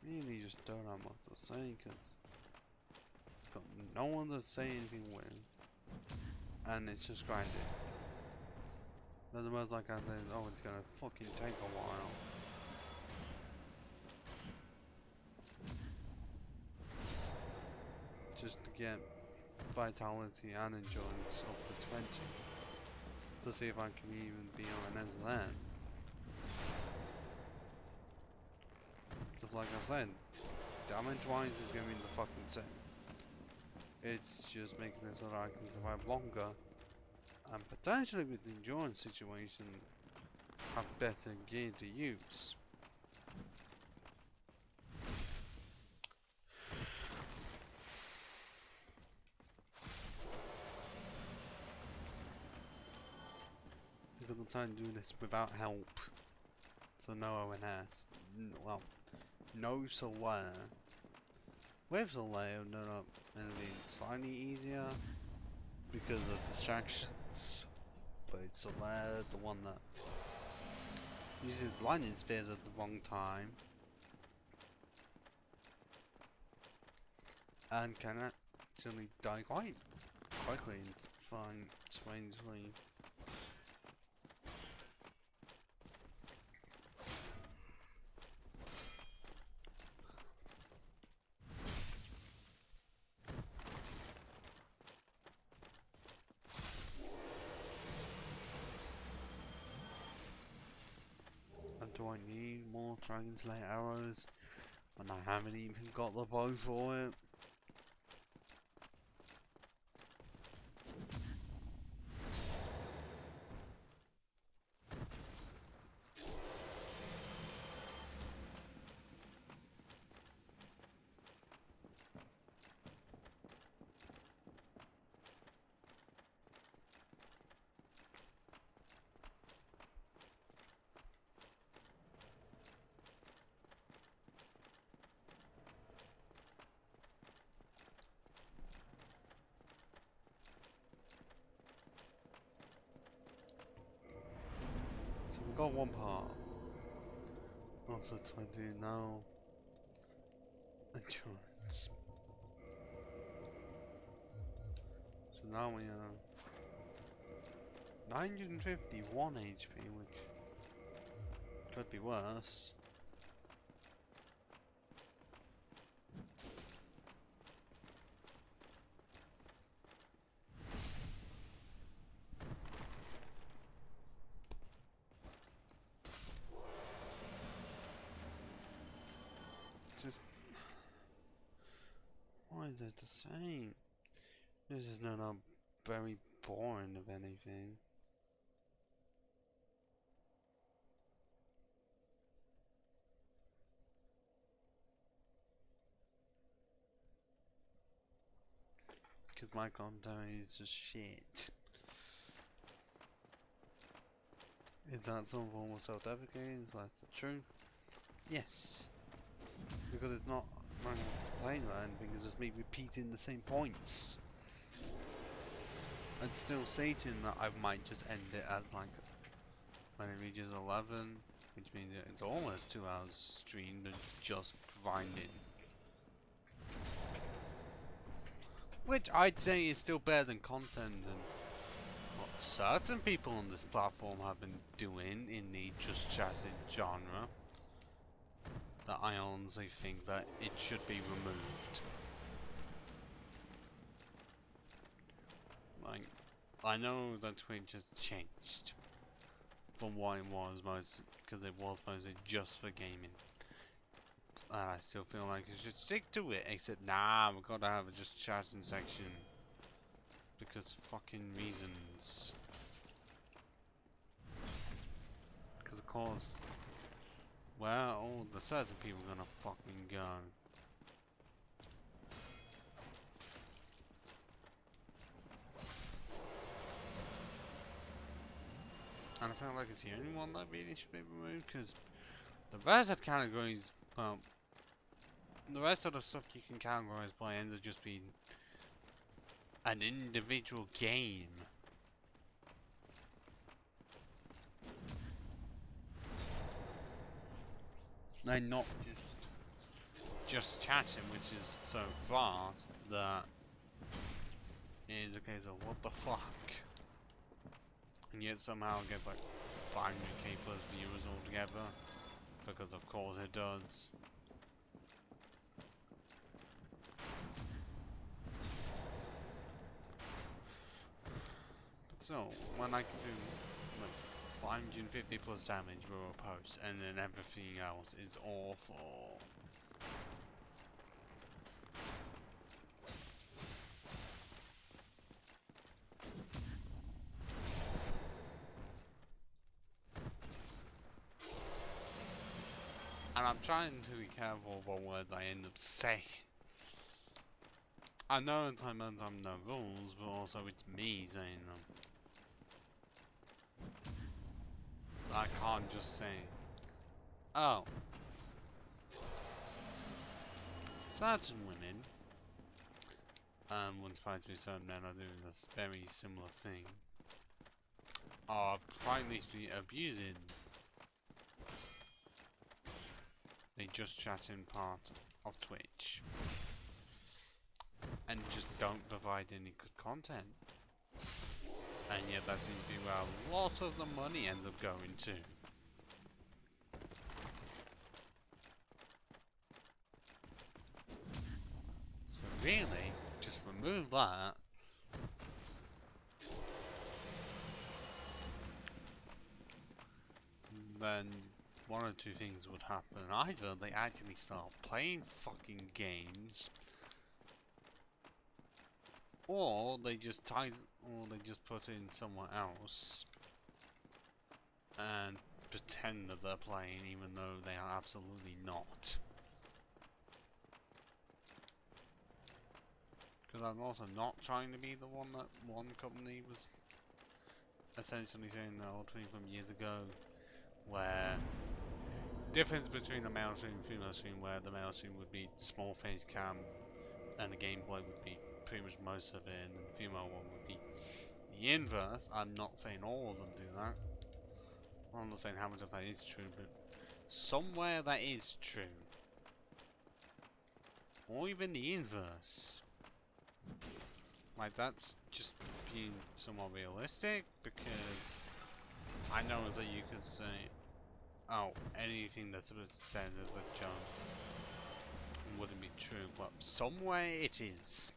Really just don't have much to say because got no one to say anything with, and it's just grinding. Then the most I can say is, oh, it's gonna fucking take a while. Just to get vitality and endurance up to 20 to see if I can even be on an then. Just like I said, damage wise is gonna be the fucking same. It's just making it so that I can survive longer and potentially with the endurance situation have better gear to use. Because I'm trying to do this without help. So no ONS. Well, no Solaire. With Solaire, no, it'll be slightly easier because of distractions. But it's Solaire, the one that uses lightning spears at the wrong time. And can actually die quite quickly and find strangely. Do I need more Dragon Slayer arrows when I haven't even got the bow for it? got one part. Up to 20 now. Endurance. So now we have 951 HP, which could be worse. Just why is it the same? This is not very boring of anything. Because my commentary is just shit. Is that some form of self-deprecating? Is that the truth? Yes. Because it's not playing or anything, it's just me repeating the same points. I'd still say to him that I might just end it at like when it reaches 11, which means it's almost 2 hours streamed and just grinding. Which I'd say is still better than content than what certain people on this platform have been doing in the just chatting genre. That I honestly think that it should be removed. Like, I know that Twitch has changed from what it was because it was mostly just for gaming. And I still feel like you should stick to it, except nah, we've got to have a just chatting section. Because fucking reasons. Because of course, well, the certain people are gonna fucking go. And I feel like it's the only one that really should be removed, because the rest of the categories, well, the rest of the stuff you can categorize by ends up just being an individual game. And not just chatting, which is so fast that it is a case of what the fuck. And yet somehow it gets like 500k plus viewers altogether, because of course it does. So when I can do like 550 plus damage with a post, and then everything else is awful. And I'm trying to be careful what words I end up saying. I know in time and time no rules, but also it's me saying them. I can't just say, oh, certain women, when supposed to be certain men are doing this very similar thing, are primarily abusing the just chatting part of Twitch and just don't provide any good content. And yet that seems to be where a lot of the money ends up going to. So really, just remove that. Then one or two things would happen. Either they actually start playing fucking games, or they just put in someone else and pretend that they're playing even though they are absolutely not. Because I'm also not trying to be the one that one company was essentially saying the old thing from years ago, where difference between a male stream and female stream, where the male stream would be small face cam and the gameplay would be pretty much most of it, and the female one would be the inverse. I'm not saying all of them do that, I'm not saying how much of that is true, but somewhere that is true. Or even the inverse. Like, that's just being somewhat realistic, because I know that you could say, oh, anything that's said as a joke wouldn't be true, but somewhere it is.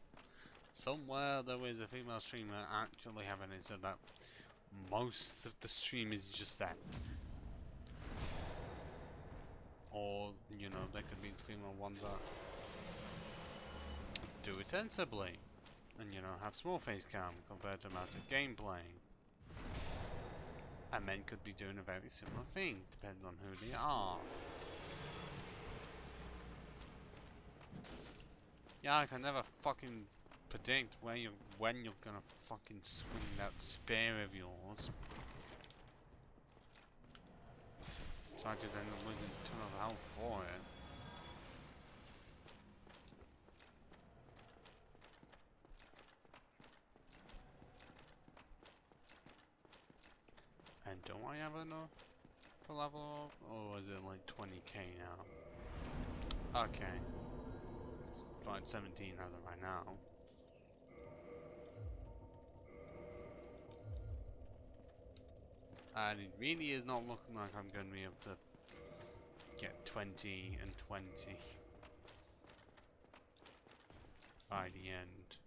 Somewhere there is a female streamer actually having it so that most of the stream is just that. Or, you know, there could be female ones that do it sensibly. And, you know, have small face cam compared to amount of gameplay. And men could be doing a very similar thing, depends on who they are. Yeah, I can never fucking predict when you're gonna fucking swing that spear of yours. So I just end up losing a ton of health for it. And don't I have enough for level up? Or is it like 20k now? Okay. It's like 17 as of right now. And it really is not looking like I'm going to be able to get 20 and 20 by the end.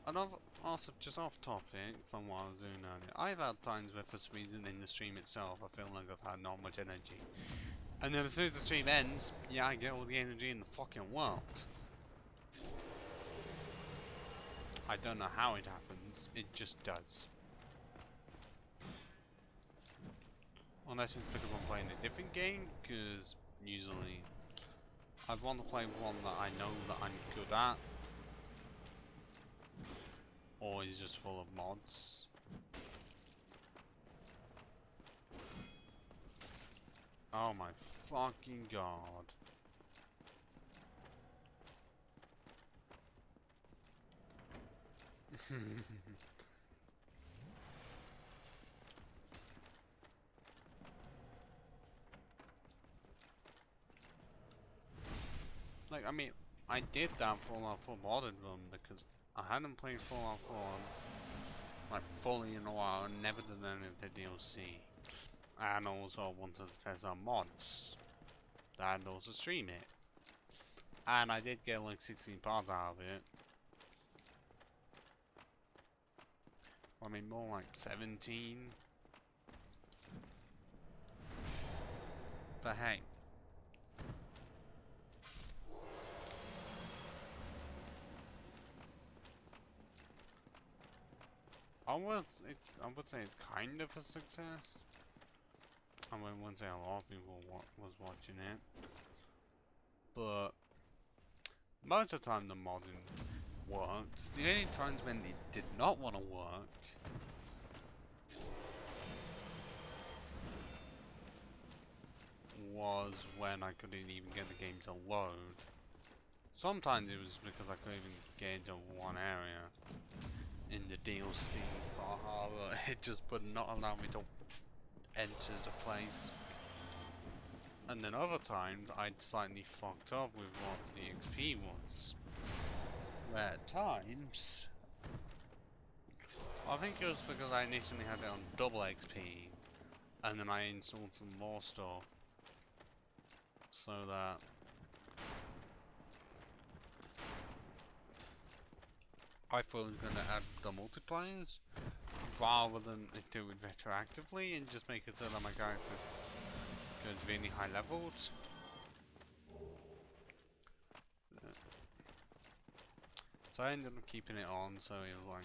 And also, just off topic from what I was doing earlier, I've had times where for some reason in the stream itself I feel like I've had not much energy. And then as soon as the stream ends, yeah, I get all the energy in the fucking world. I don't know how it happens, it just does. Unless it's because I'm playing a different game, because usually I'd want to play one that I know that I'm good at. Or is just full of mods. Oh my fucking god. Like, I mean, I did that Fallout 4 modded run because I hadn't played Fallout 4 like fully in a while and never did any of the DLC. And also wanted to test out mods and also stream it. And I did get like 16 parts out of it. I mean, more like 17. But hey. I would say it's kind of a success. I wouldn't say a lot of people was watching it. But most of the time the modding worked. The only times when it did not want to work was when I couldn't even get the game to load. Sometimes it was because I couldn't even get into one area in the DLC, but it just would not allow me to enter the place. And then other times I'd slightly fucked up with what the XP was. Where at times, I think it was because I initially had it on double XP, and then I installed some more stuff, so that I thought it was going to add the multipliers, rather than do it retroactively and just make it so that my character goes really high leveled. So I ended up keeping it on, so it was like,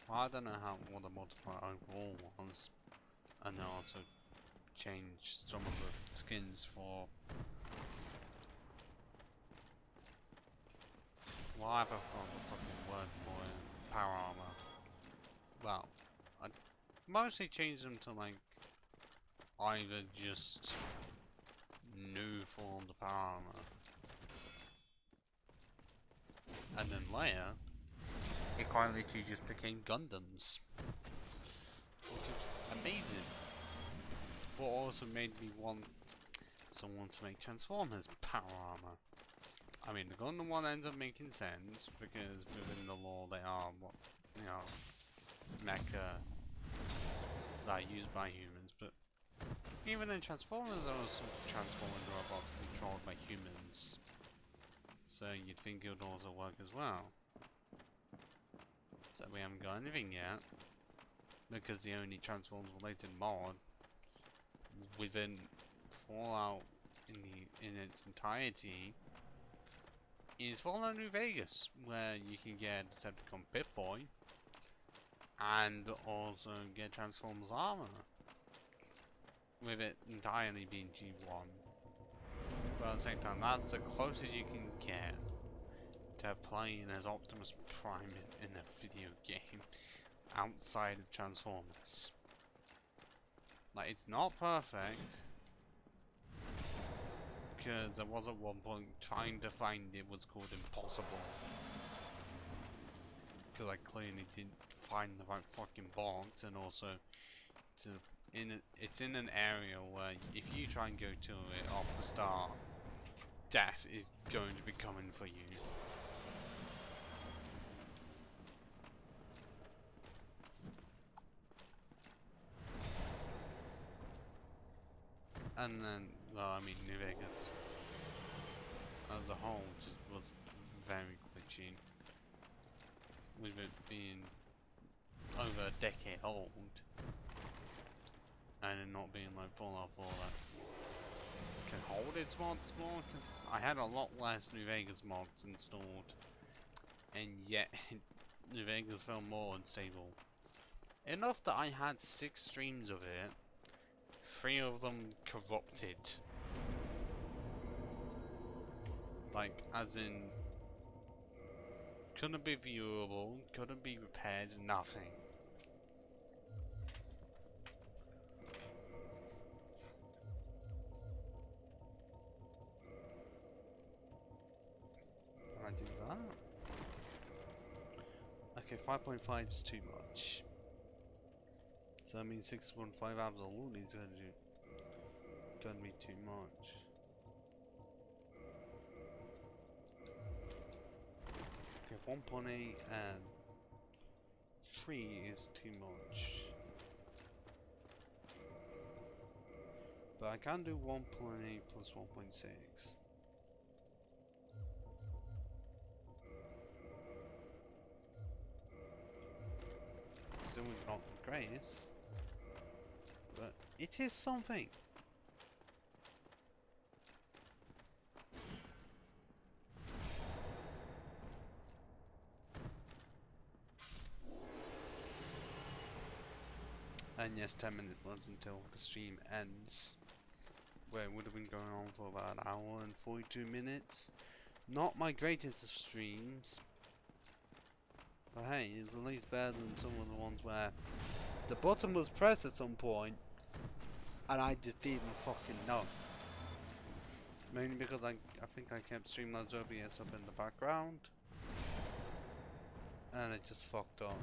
well, I don't know what the multiplier overall was, and then also changed some of the skins for, well, I've got the fucking word for it, power armor. Well, I mostly changed them to like either just new forms of power armor, And then later, it quite literally just became Gundams. Which is amazing. But also made me want someone to make Transformers power armor. I mean, the Gundam one ends up making sense because within the lore they are, you know, mecha that are used by humans. But even in Transformers, there was some Transforming robots controlled by humans. So you'd think it would also work as well. So we haven't got anything yet, because the only Transformers related mod within Fallout in its entirety is Fallout New Vegas, where you can get Decepticon Pip-Boy and also get Transformers armor, with it entirely being G1. But at the same time, that's the closest you can get to playing as Optimus Prime in a video game outside of Transformers. Like, it's not perfect, because there was at one point trying to find it was called impossible, because I clearly didn't find the right fucking box, and also it's in an area where if you try and go to it off the start, death is going to be coming for you. And then, well, I mean, New Vegas as a whole just was very glitchy, with it being over a decade old, and it not being like Fallout 4 that can hold its mods more. I had a lot less New Vegas mods installed, and yet New Vegas felt more unstable. Enough that I had 6 streams of it, 3 of them corrupted. Like, as in, couldn't be viewable, couldn't be repaired, nothing. I do that. Okay, 5.5 is too much. So that means 6.5 absolutely is gonna be too much. Okay, 1.8 and 3 is too much. But I can do 1.8 plus 1.6. Still is not the greatest, but it is something. And yes, 10 minutes left until the stream ends. Where it would have been going on for about an hour and 42 minutes. Not my greatest of streams. But hey, it's at least better than some of the ones where the button was pressed at some point and I just didn't fucking know. Mainly because I think I kept Streamlabs OBS up in the background and it just fucked up.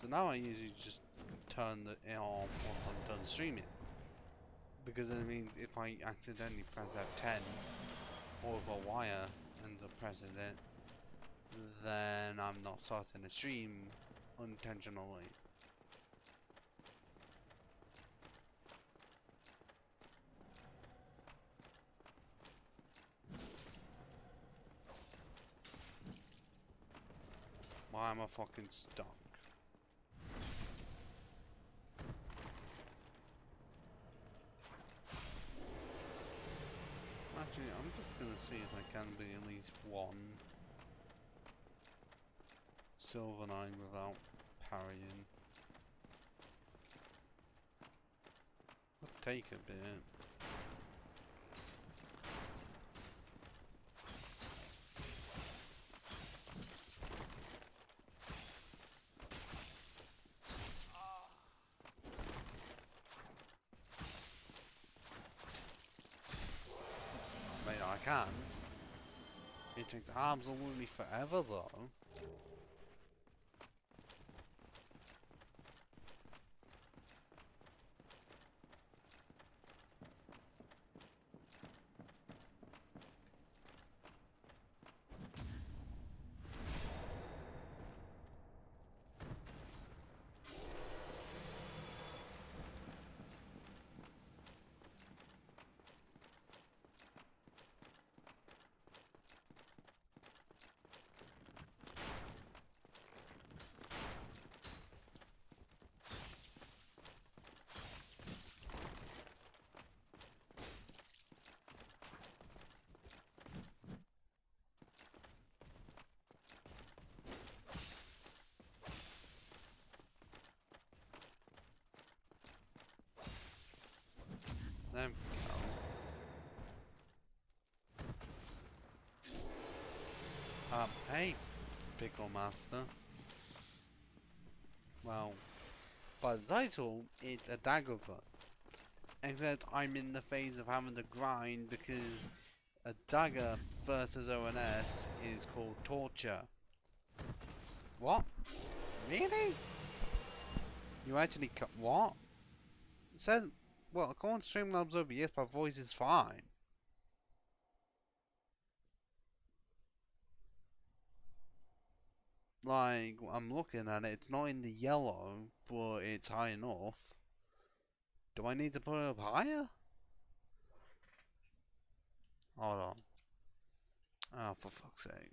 So now I usually just turn it on once I'm done streaming, because it means if I accidentally press F10 or if a wire ends up pressing it, then I'm not starting a stream unintentionally. Why am I fucking stuck? Actually, I'm just gonna see if I can be at least one Silver 9 without parrying. It'll take a bit. can. It takes absolutely forever though. There we go. Hey, Pickle Master. Well, by the title, it's a Dagger run. Except I'm in the phase of having to grind because a Dagger versus ONS is called torture. What? Really? You actually cut what? It says, well, according to Streamlabs OBS, my voice is fine. Like, I'm looking at it, it's not in the yellow, but it's high enough. Do I need to put it up higher? Hold on. Oh, for fuck's sake.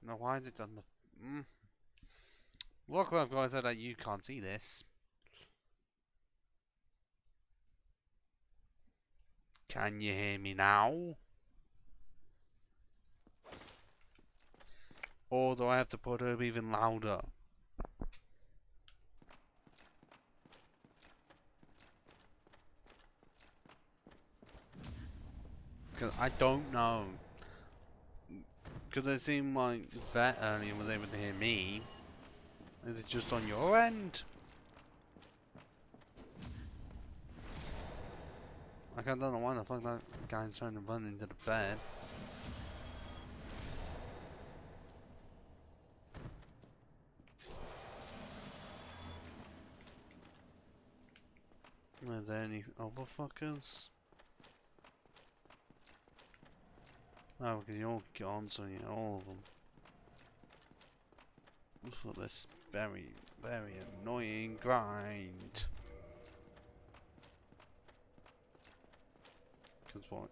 No, why is it on the... Luckily I've got to say that you can't see this. Can you hear me now? Or do I have to put it up even louder? Because I don't know. Because it seemed like Vet earlier was able to hear me. Is it just on your end? Like, I don't know why the fuck that guy's trying to run into the bed. Is there any other fuckers? Oh, because you're all gone, so you know all of them. For this very, very annoying grind. Because what?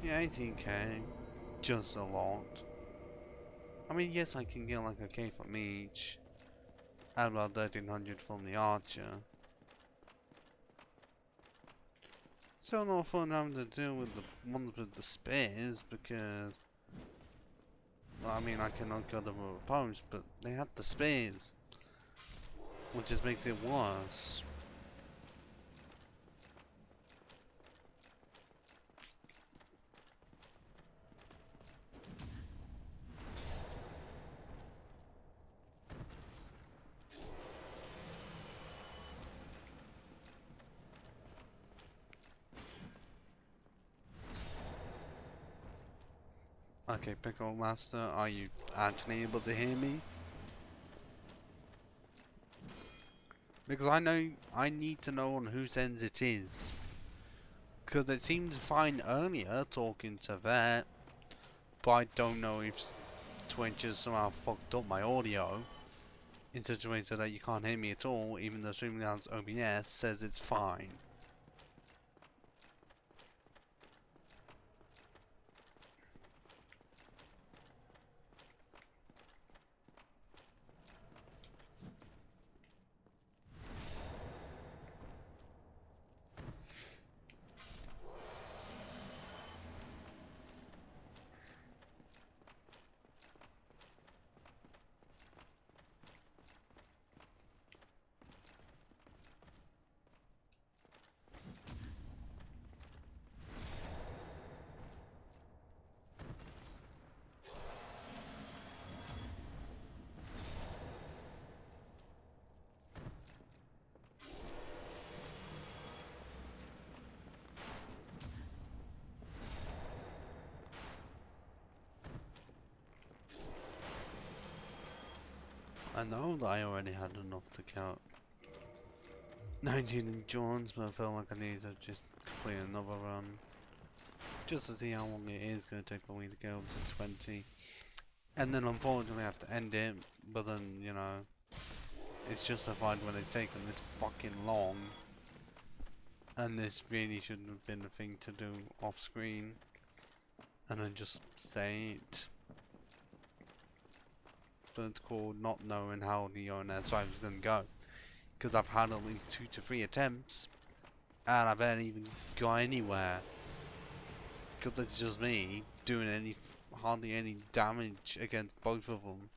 Yeah, 18k. Just a lot. I mean, yes, I can get like a K from each. And about 1300 from the archer. Still no fun having to deal with the ones with the spears because, well, I mean, I can outkill them with opponents, but they have the spears, which just makes it worse. Okay, Pickle Master, are you actually able to hear me? Because I know I need to know on whose ends it is. Because it seemed fine earlier talking to Vet, but I don't know if Twitch has somehow fucked up my audio in such a way so that you can't hear me at all, even though Streamlabs OBS says it's fine. I know that I already had enough to count 19 endurance, but I felt like I needed to just complete another run. Just to see how long it is going to take for me to go up to 20. And then unfortunately I have to end it, but then, you know, it's justified when it's taken this fucking long. And this really shouldn't have been a thing to do off screen. And then just say it. But it's called not knowing how the ONS fight was going to go. Because I've had at least 2 to 3 attempts. And I haven't even got anywhere. Because it's just me doing hardly any damage against both of them.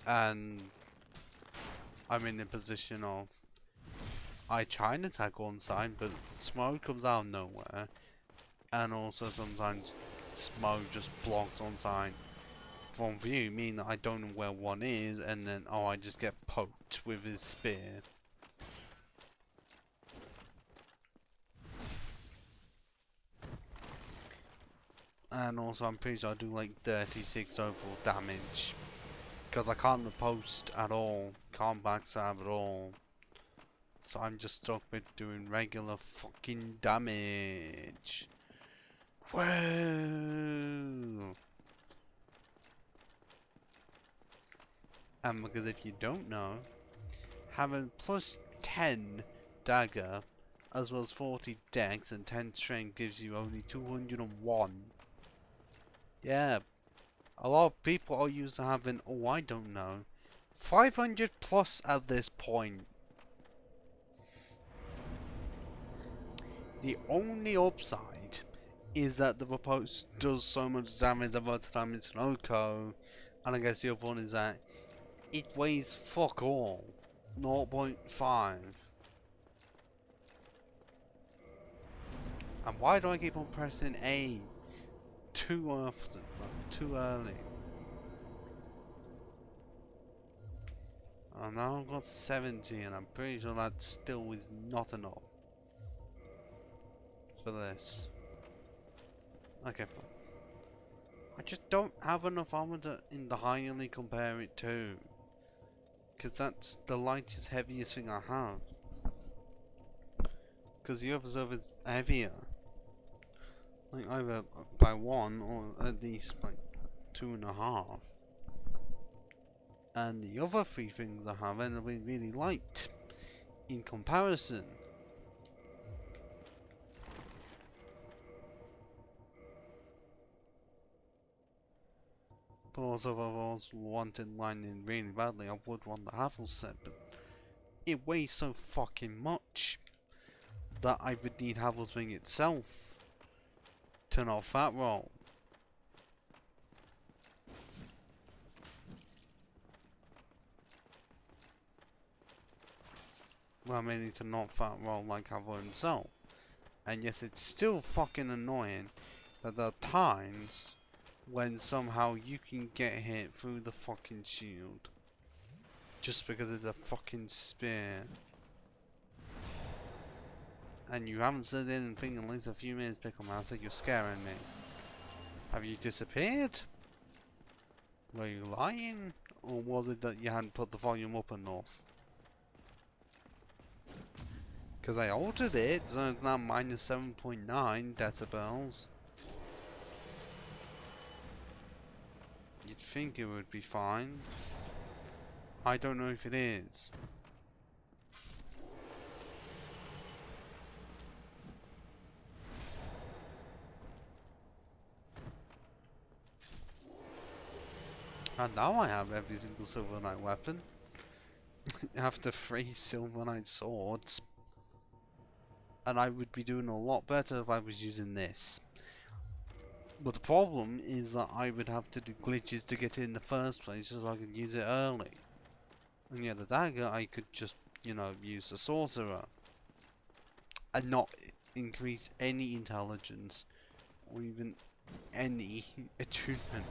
And I'm in a position of I try and attack one side, but smoke comes out of nowhere. And also sometimes smoke just blocks on side from view, meaning that I don't know where one is, and then I just get poked with his spear. And also I'm pretty sure I do like 36 overall damage. Because I can't riposte at all, can't backstab at all. So I'm just stuck with doing regular fucking damage. Whoa! And because if you don't know, having plus 10 dagger, as well as 40 dex and 10 strength gives you only 201. Yeah, a lot of people are used to having, oh I don't know, 500 plus at this point. The only upside is that the riposte does so much damage about the time it's an OCO, and I guess the other one is that it weighs fuck all, 0.5. And why do I keep on pressing A too often, too early? Oh, now I've got 70 and I'm pretty sure that still is not enough for this. Okay, fine. I just don't have enough armor to entirely compare it to. Because that's the lightest, heaviest thing I have. Because the other stuff is heavier. Like either by 1 or at least by 2.5. And the other 3 things I have end up being really light in comparison. But also if I was wanted lightning really badly, I would want the Havel set, but it weighs so fucking much that I would need Havel's ring itself to not fat roll. Well, I mean to not fat roll like Havel himself. And yes, it's still fucking annoying that there are times when somehow you can get hit through the fucking shield just because it's a fucking spear. And you haven't said anything in at least a few minutes, Pickle Mouse, that you're scaring me. Have you disappeared? Were you lying? Or was it that you hadn't put the volume up enough? Because I altered it, so it's now minus 7.9 decibels. You'd think it would be fine. I don't know if it is. And now I have every single Silver Knight weapon. After 3 Silver Knight swords. And I would be doing a lot better if I was using this. But the problem is that I would have to do glitches to get it in the first place so I could use it early. And yeah, the dagger I could just, you know, use the sorcerer. And not increase any intelligence. Or even any attunement.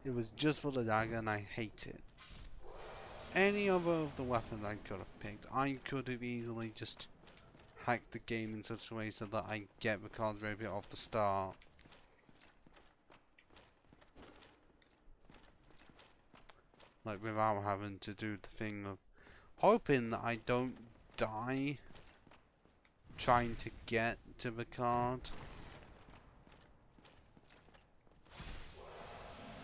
It was just for the dagger and I hate it. Any other of the weapons I could have picked, I could have easily just hacked the game in such a way so that I get the cards very off the start. Like, without having to do the thing of hoping that I don't die trying to get to the card.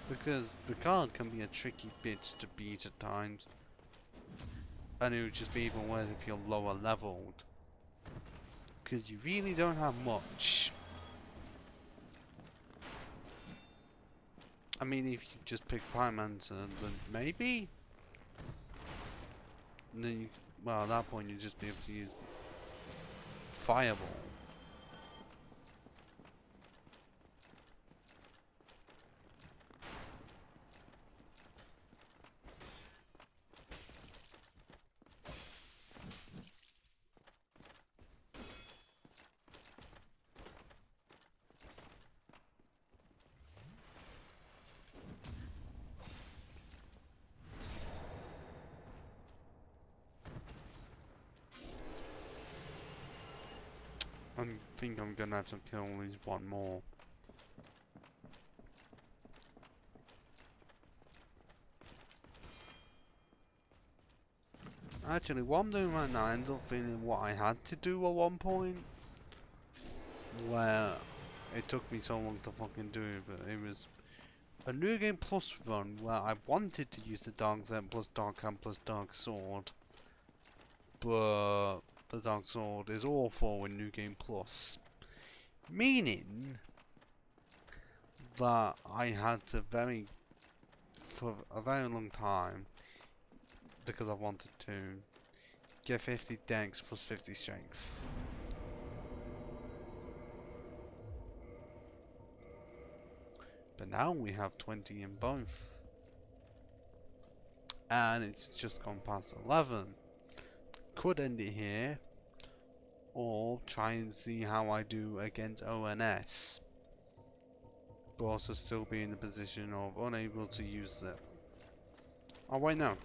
Because the card can be a tricky bitch to beat at times. And it would just be even worse if you're lower leveled. Because you really don't have much. I mean, if you just pick Pyromancer, then maybe? And then you, well, at that point you'd just be able to use Fireball. I think I'm gonna have to kill at least one more. Actually, what I'm doing right now ends up feeling what I had to do at one point. Where it took me so long to fucking do it, but it was a New Game Plus run where I wanted to use the Dark Zen plus Dark Hand plus Dark Sword. But the Dark Sword is awful in New Game Plus. Meaning that I had to for a very long time, because I wanted to, get 50 Dex plus 50 Strength. But now we have 20 in both. And it's just gone past 11. Could end it here, or try and see how I do against ONS. But also still be in the position of unable to use it. Oh wait, no.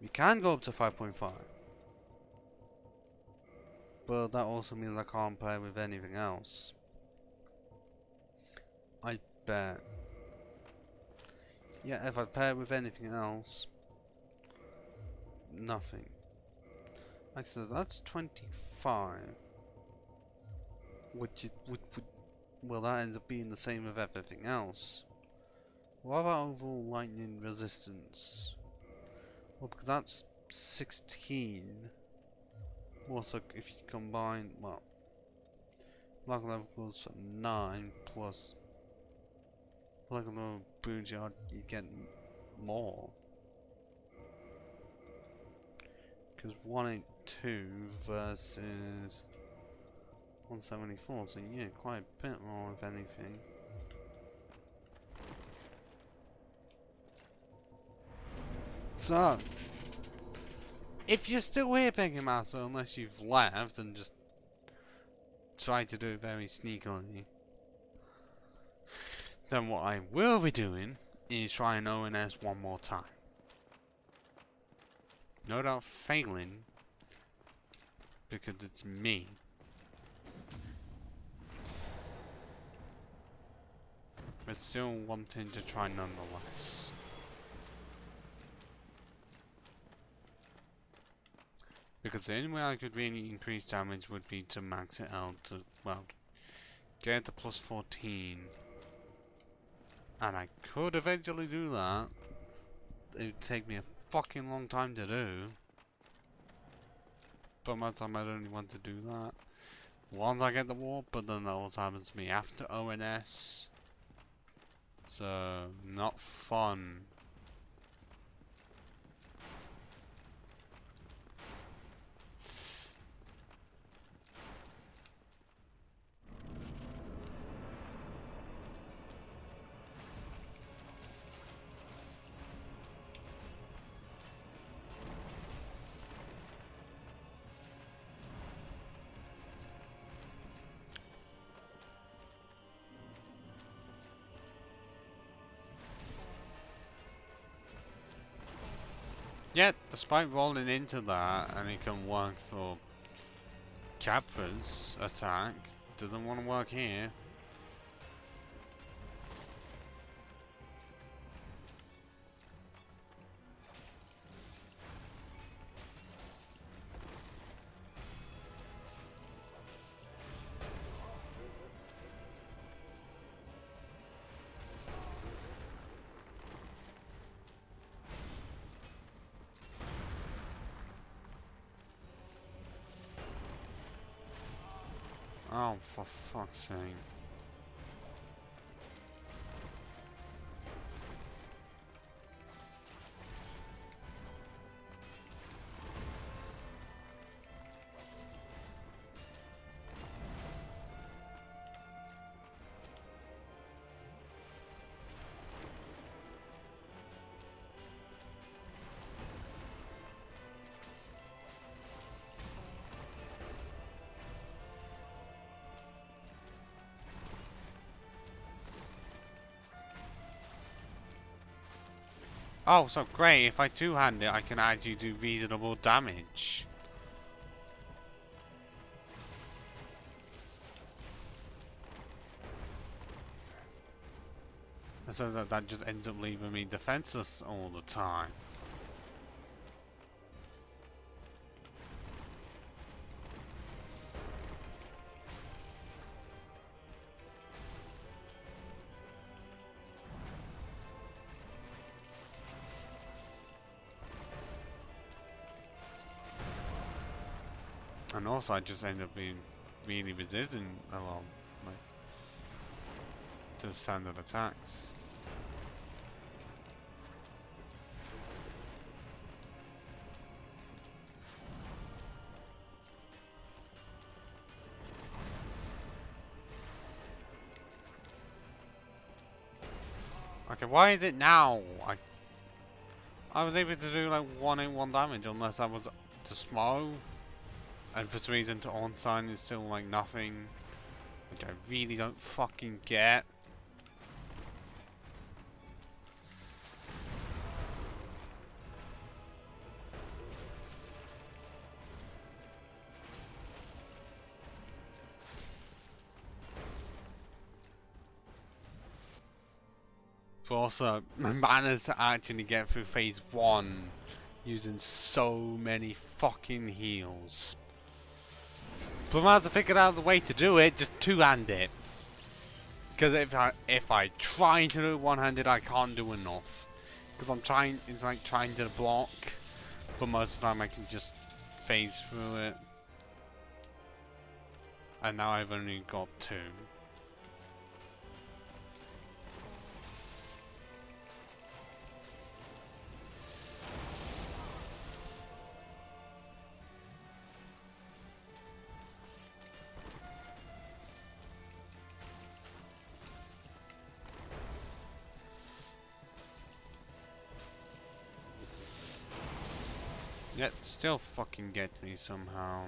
We can go up to 5.5. But that also means I can't pair with anything else. I bet. Yeah, if I pair with anything else, nothing. Like I said, that's 25. Which is, well, that ends up being the same with everything else. What about overall lightning resistance? Well, because that's 16. Also, if you combine, well, black level goes for 9 plus black level boonjard, you get more. Because 182 versus 174, so yeah, quite a bit more if anything. So, if you're still here, Peggy Master, unless you've left and just tried to do it very sneakily, then what I will be doing is trying ONS one more time. No doubt failing, because it's me. But still wanting to try nonetheless. Because the only way I could really increase damage would be to max it out to, well, get to plus 14. And I could eventually do that. It would take me a fucking long time to do. But most time I'd only want to do that once I get the warp, but then that also happens to me after ONS. So, not fun. Yet, despite rolling into that, and it can work for Capra's attack, doesn't want to work here. Oh, for fuck's sake. Oh, so great. If I two-hand it, I can actually do reasonable damage. So that just ends up leaving me defenseless all the time. And also I just end up being really resistant along, like, to standard attacks. Okay, why is it now? I was able to do like 181 damage unless I was to slow. And for some reason to Ornstein is still like nothing. Which I really don't fucking get. But also, managed to actually get through phase 1 using so many fucking heals. But I have to figure out the way to do it, just two-hand it. Because if I try to do it one-handed, I can't do enough. Because I'm trying, it's like trying to block, but most of the time I can just phase through it. And now I've only got 2. Yet still fucking get me somehow.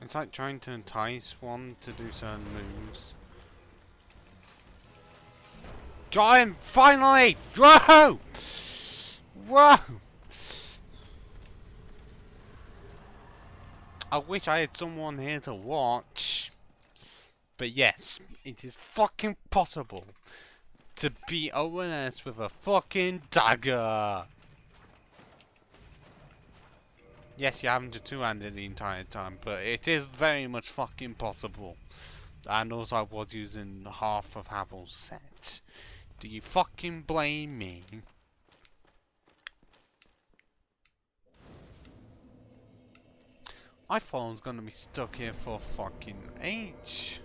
It's like trying to entice one to do certain moves. Got him! Finally! Whoa! Whoa! I wish I had someone here to watch. But yes, it is fucking possible to beat ONS with a fucking dagger. Yes, you're having to two-hand it the entire time, but it is very much fucking possible. And also I was using half of Havel's set. Do you fucking blame me? I thought I was gonna be stuck here for fucking age.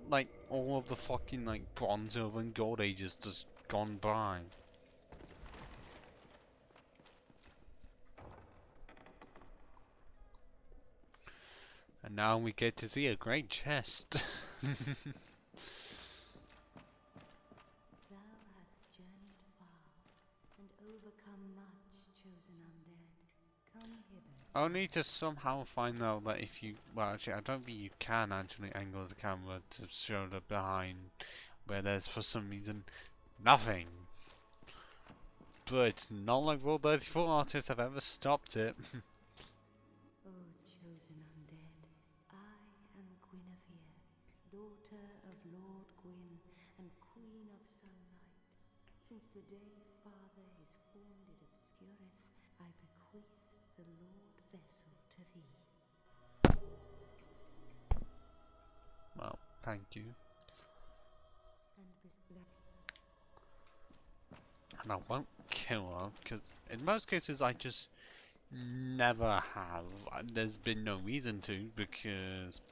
Like, all of the fucking, like, Bronze, Silver, and Gold ages just gone by. And now we get to see a great chest. Thou hast journeyed far, and overcome much, chosen undead. Come hither. Only to somehow find out that if you, well actually I don't think you can actually angle the camera to show the behind, where there's for some reason nothing. But it's not like World 34 artists have ever stopped it. O chosen undead, I am Guinevere, daughter of Lord Gwyn and Queen of Sunlight. Since the day Father his form did obscureth, I bequeath the Lord vessel to thee. Well, thank you. And I won't kill her, because in most cases I just never have. There's been no reason to, because,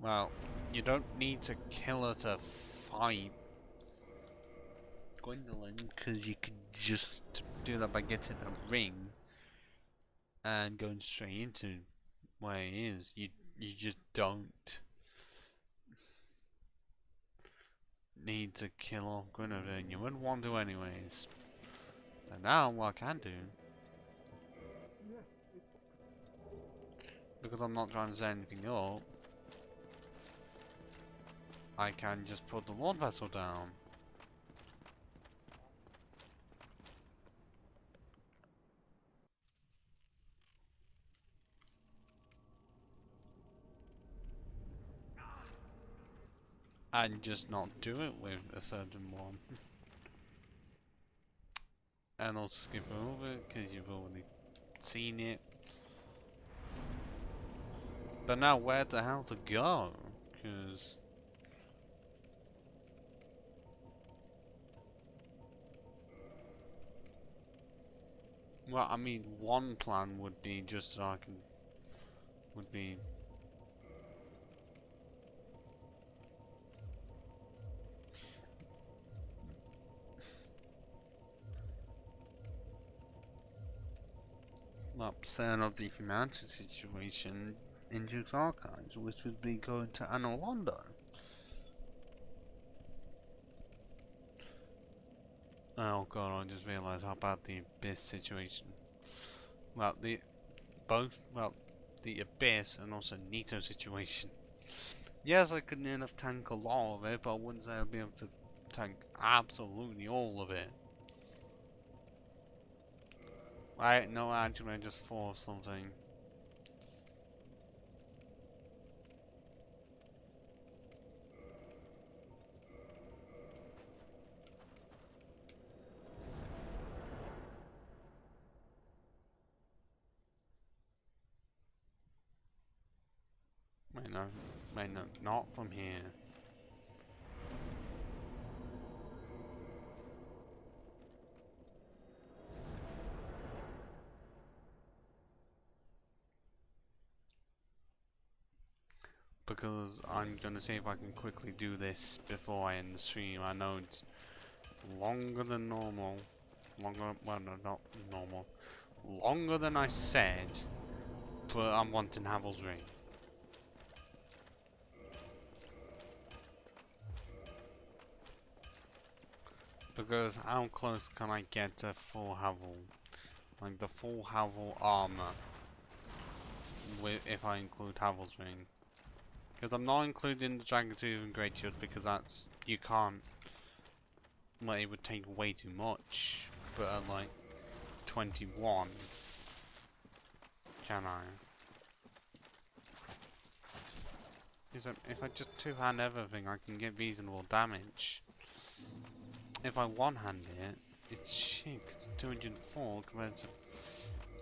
well, you don't need to kill her to fight Gwendolyn, because you could just do that by getting a ring and going straight into where it is. You just don't need to kill off Guinevere. You wouldn't want to anyways. So now what I can do, because I'm not trying to set anything up, I can just put the Lord Vessel down. And just not do it with a certain one. And also skip over it, because you've already seen it. But now where the hell to go? Because... well, I mean, one plan would be just so I can... would be... well, setting up the humanity situation in Duke's Archives, which would be going to Anor Londo. Oh god, I just realised how bad the Abyss situation. Well, the Abyss and also Nito situation. Yes, I could enough tank a lot of it, but I wouldn't say I'd be able to tank absolutely all of it. No, actually, I just thought of something. Wait, no, not from here. Because I'm gonna see if I can quickly do this before I end the stream. I know it's longer than normal. Well, no, not normal. Longer than I said, but I'm wanting Havel's ring. Because how close can I get to full Havel? Like the full Havel armor, if I include Havel's ring. Because I'm not including the Dragon Tooth and Great Shield because that's, you can't, well, it would take way too much. But at like 21, can I? Because if I just two-hand everything, I can get reasonable damage. If I one-hand it, it's shit, it's 204 compared to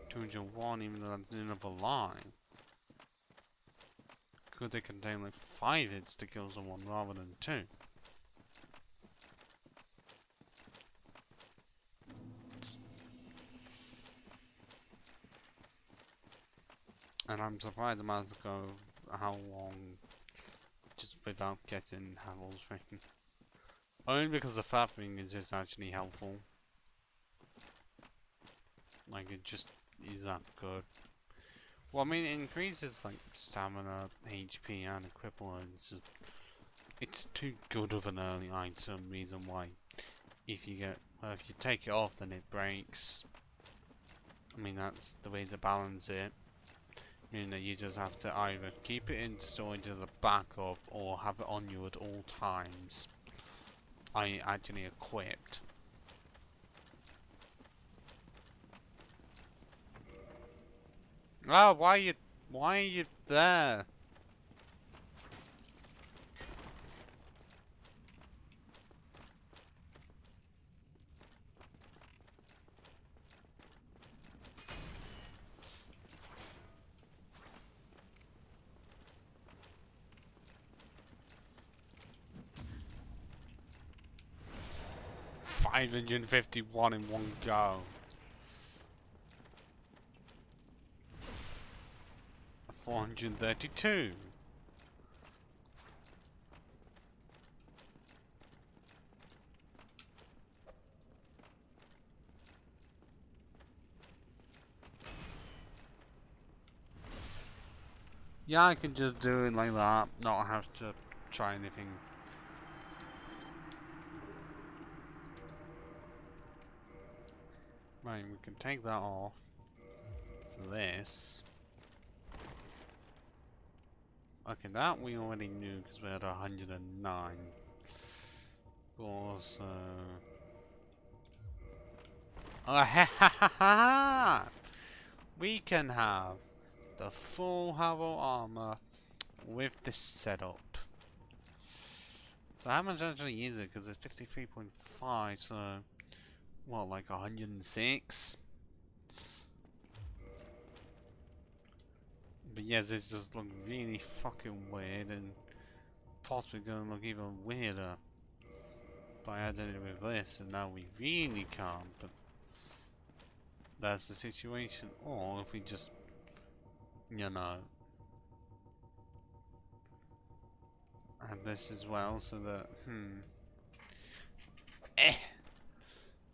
201, even though that's another line. Could they contain like 5 hits to kill someone rather than 2? And I'm surprised I'm able to go how long just without getting Havel's ring. Only because the fat ring is just actually helpful. Like it just is that good. Well, I mean, it increases like stamina, HP, and equivalent. It's too good of an early item. Reason why, if you take it off, then it breaks. I mean, that's the way to balance it. Meaning that you just have to either keep it in storage as a backup or have it on you at all times. I actually equipped. Oh, why are you there? $551 in one go. 432. Yeah, I can just do it like that, not have to try anything. Right, we can take that off. This. Okay, that we already knew because we had 109. Also... Oh, ha ha ha ha! We can have the full Havo armor with this setup. So how much actually is it? Because it's 53.5, so... What, like 106? But yes, this just look really fucking weird and possibly gonna look even weirder by adding it with this, and now we really can't, but that's the situation. Or if we just, you know, add this as well so that,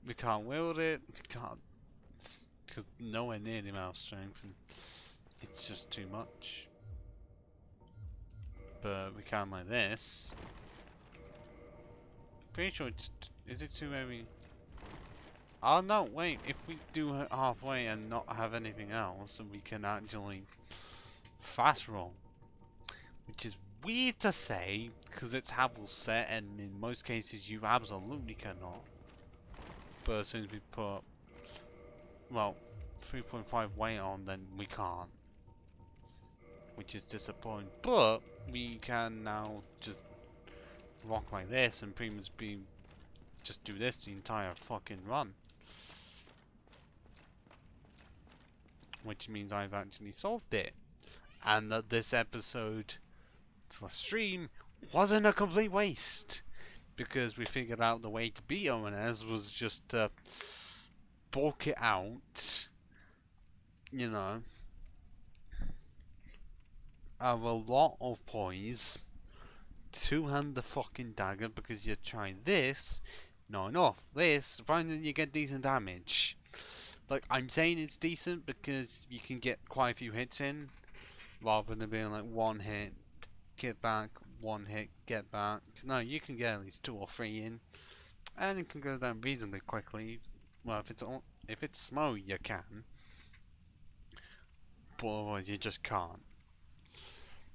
we can't wield it, we can't, because nowhere near the mouse strength, and it's just too much. But we can like this. Pretty sure it's, is it too heavy? Oh no, wait, if we do it halfway and not have anything else, then we can actually fast roll. Which is weird to say, because it's Havel's set, and in most cases you absolutely cannot. But as soon as we put, well, 3.5 weight on, then we can't. Which is disappointing. But we can now just rock like this and pretty much just do this the entire fucking run. Which means I've actually solved it. And that this episode, the stream, wasn't a complete waste. Because we figured out the way to beat ONS was just to bulk it out, you know, of a lot of poise, two-hand the fucking dagger, because you try this, not enough. This, finally you get decent damage. Like, I'm saying it's decent because you can get quite a few hits in, rather than being like one hit, get back, one hit, get back. No, you can get at least 2 or 3 in, and it can go down reasonably quickly. Well, if it's slow, you can, but otherwise you just can't.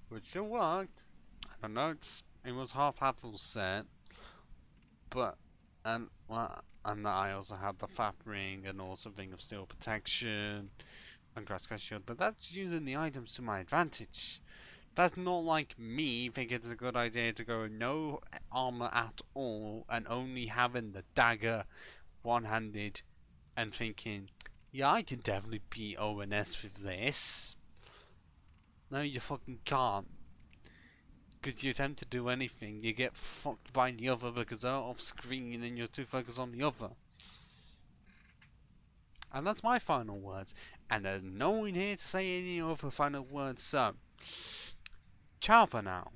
But it still worked. I don't know. It was half full set, but and that I also had the FAP ring and also ring of steel protection and grass shield. But that's using the items to my advantage. That's not like me think it's a good idea to go no armor at all and only having the dagger one-handed and thinking, yeah, I can definitely beat ONS with this. No, you fucking can't. Because you attempt to do anything, you get fucked by the other because they're off screen and you're too focused on the other. And that's my final words. And there's no one here to say any other final words, so ciao for now.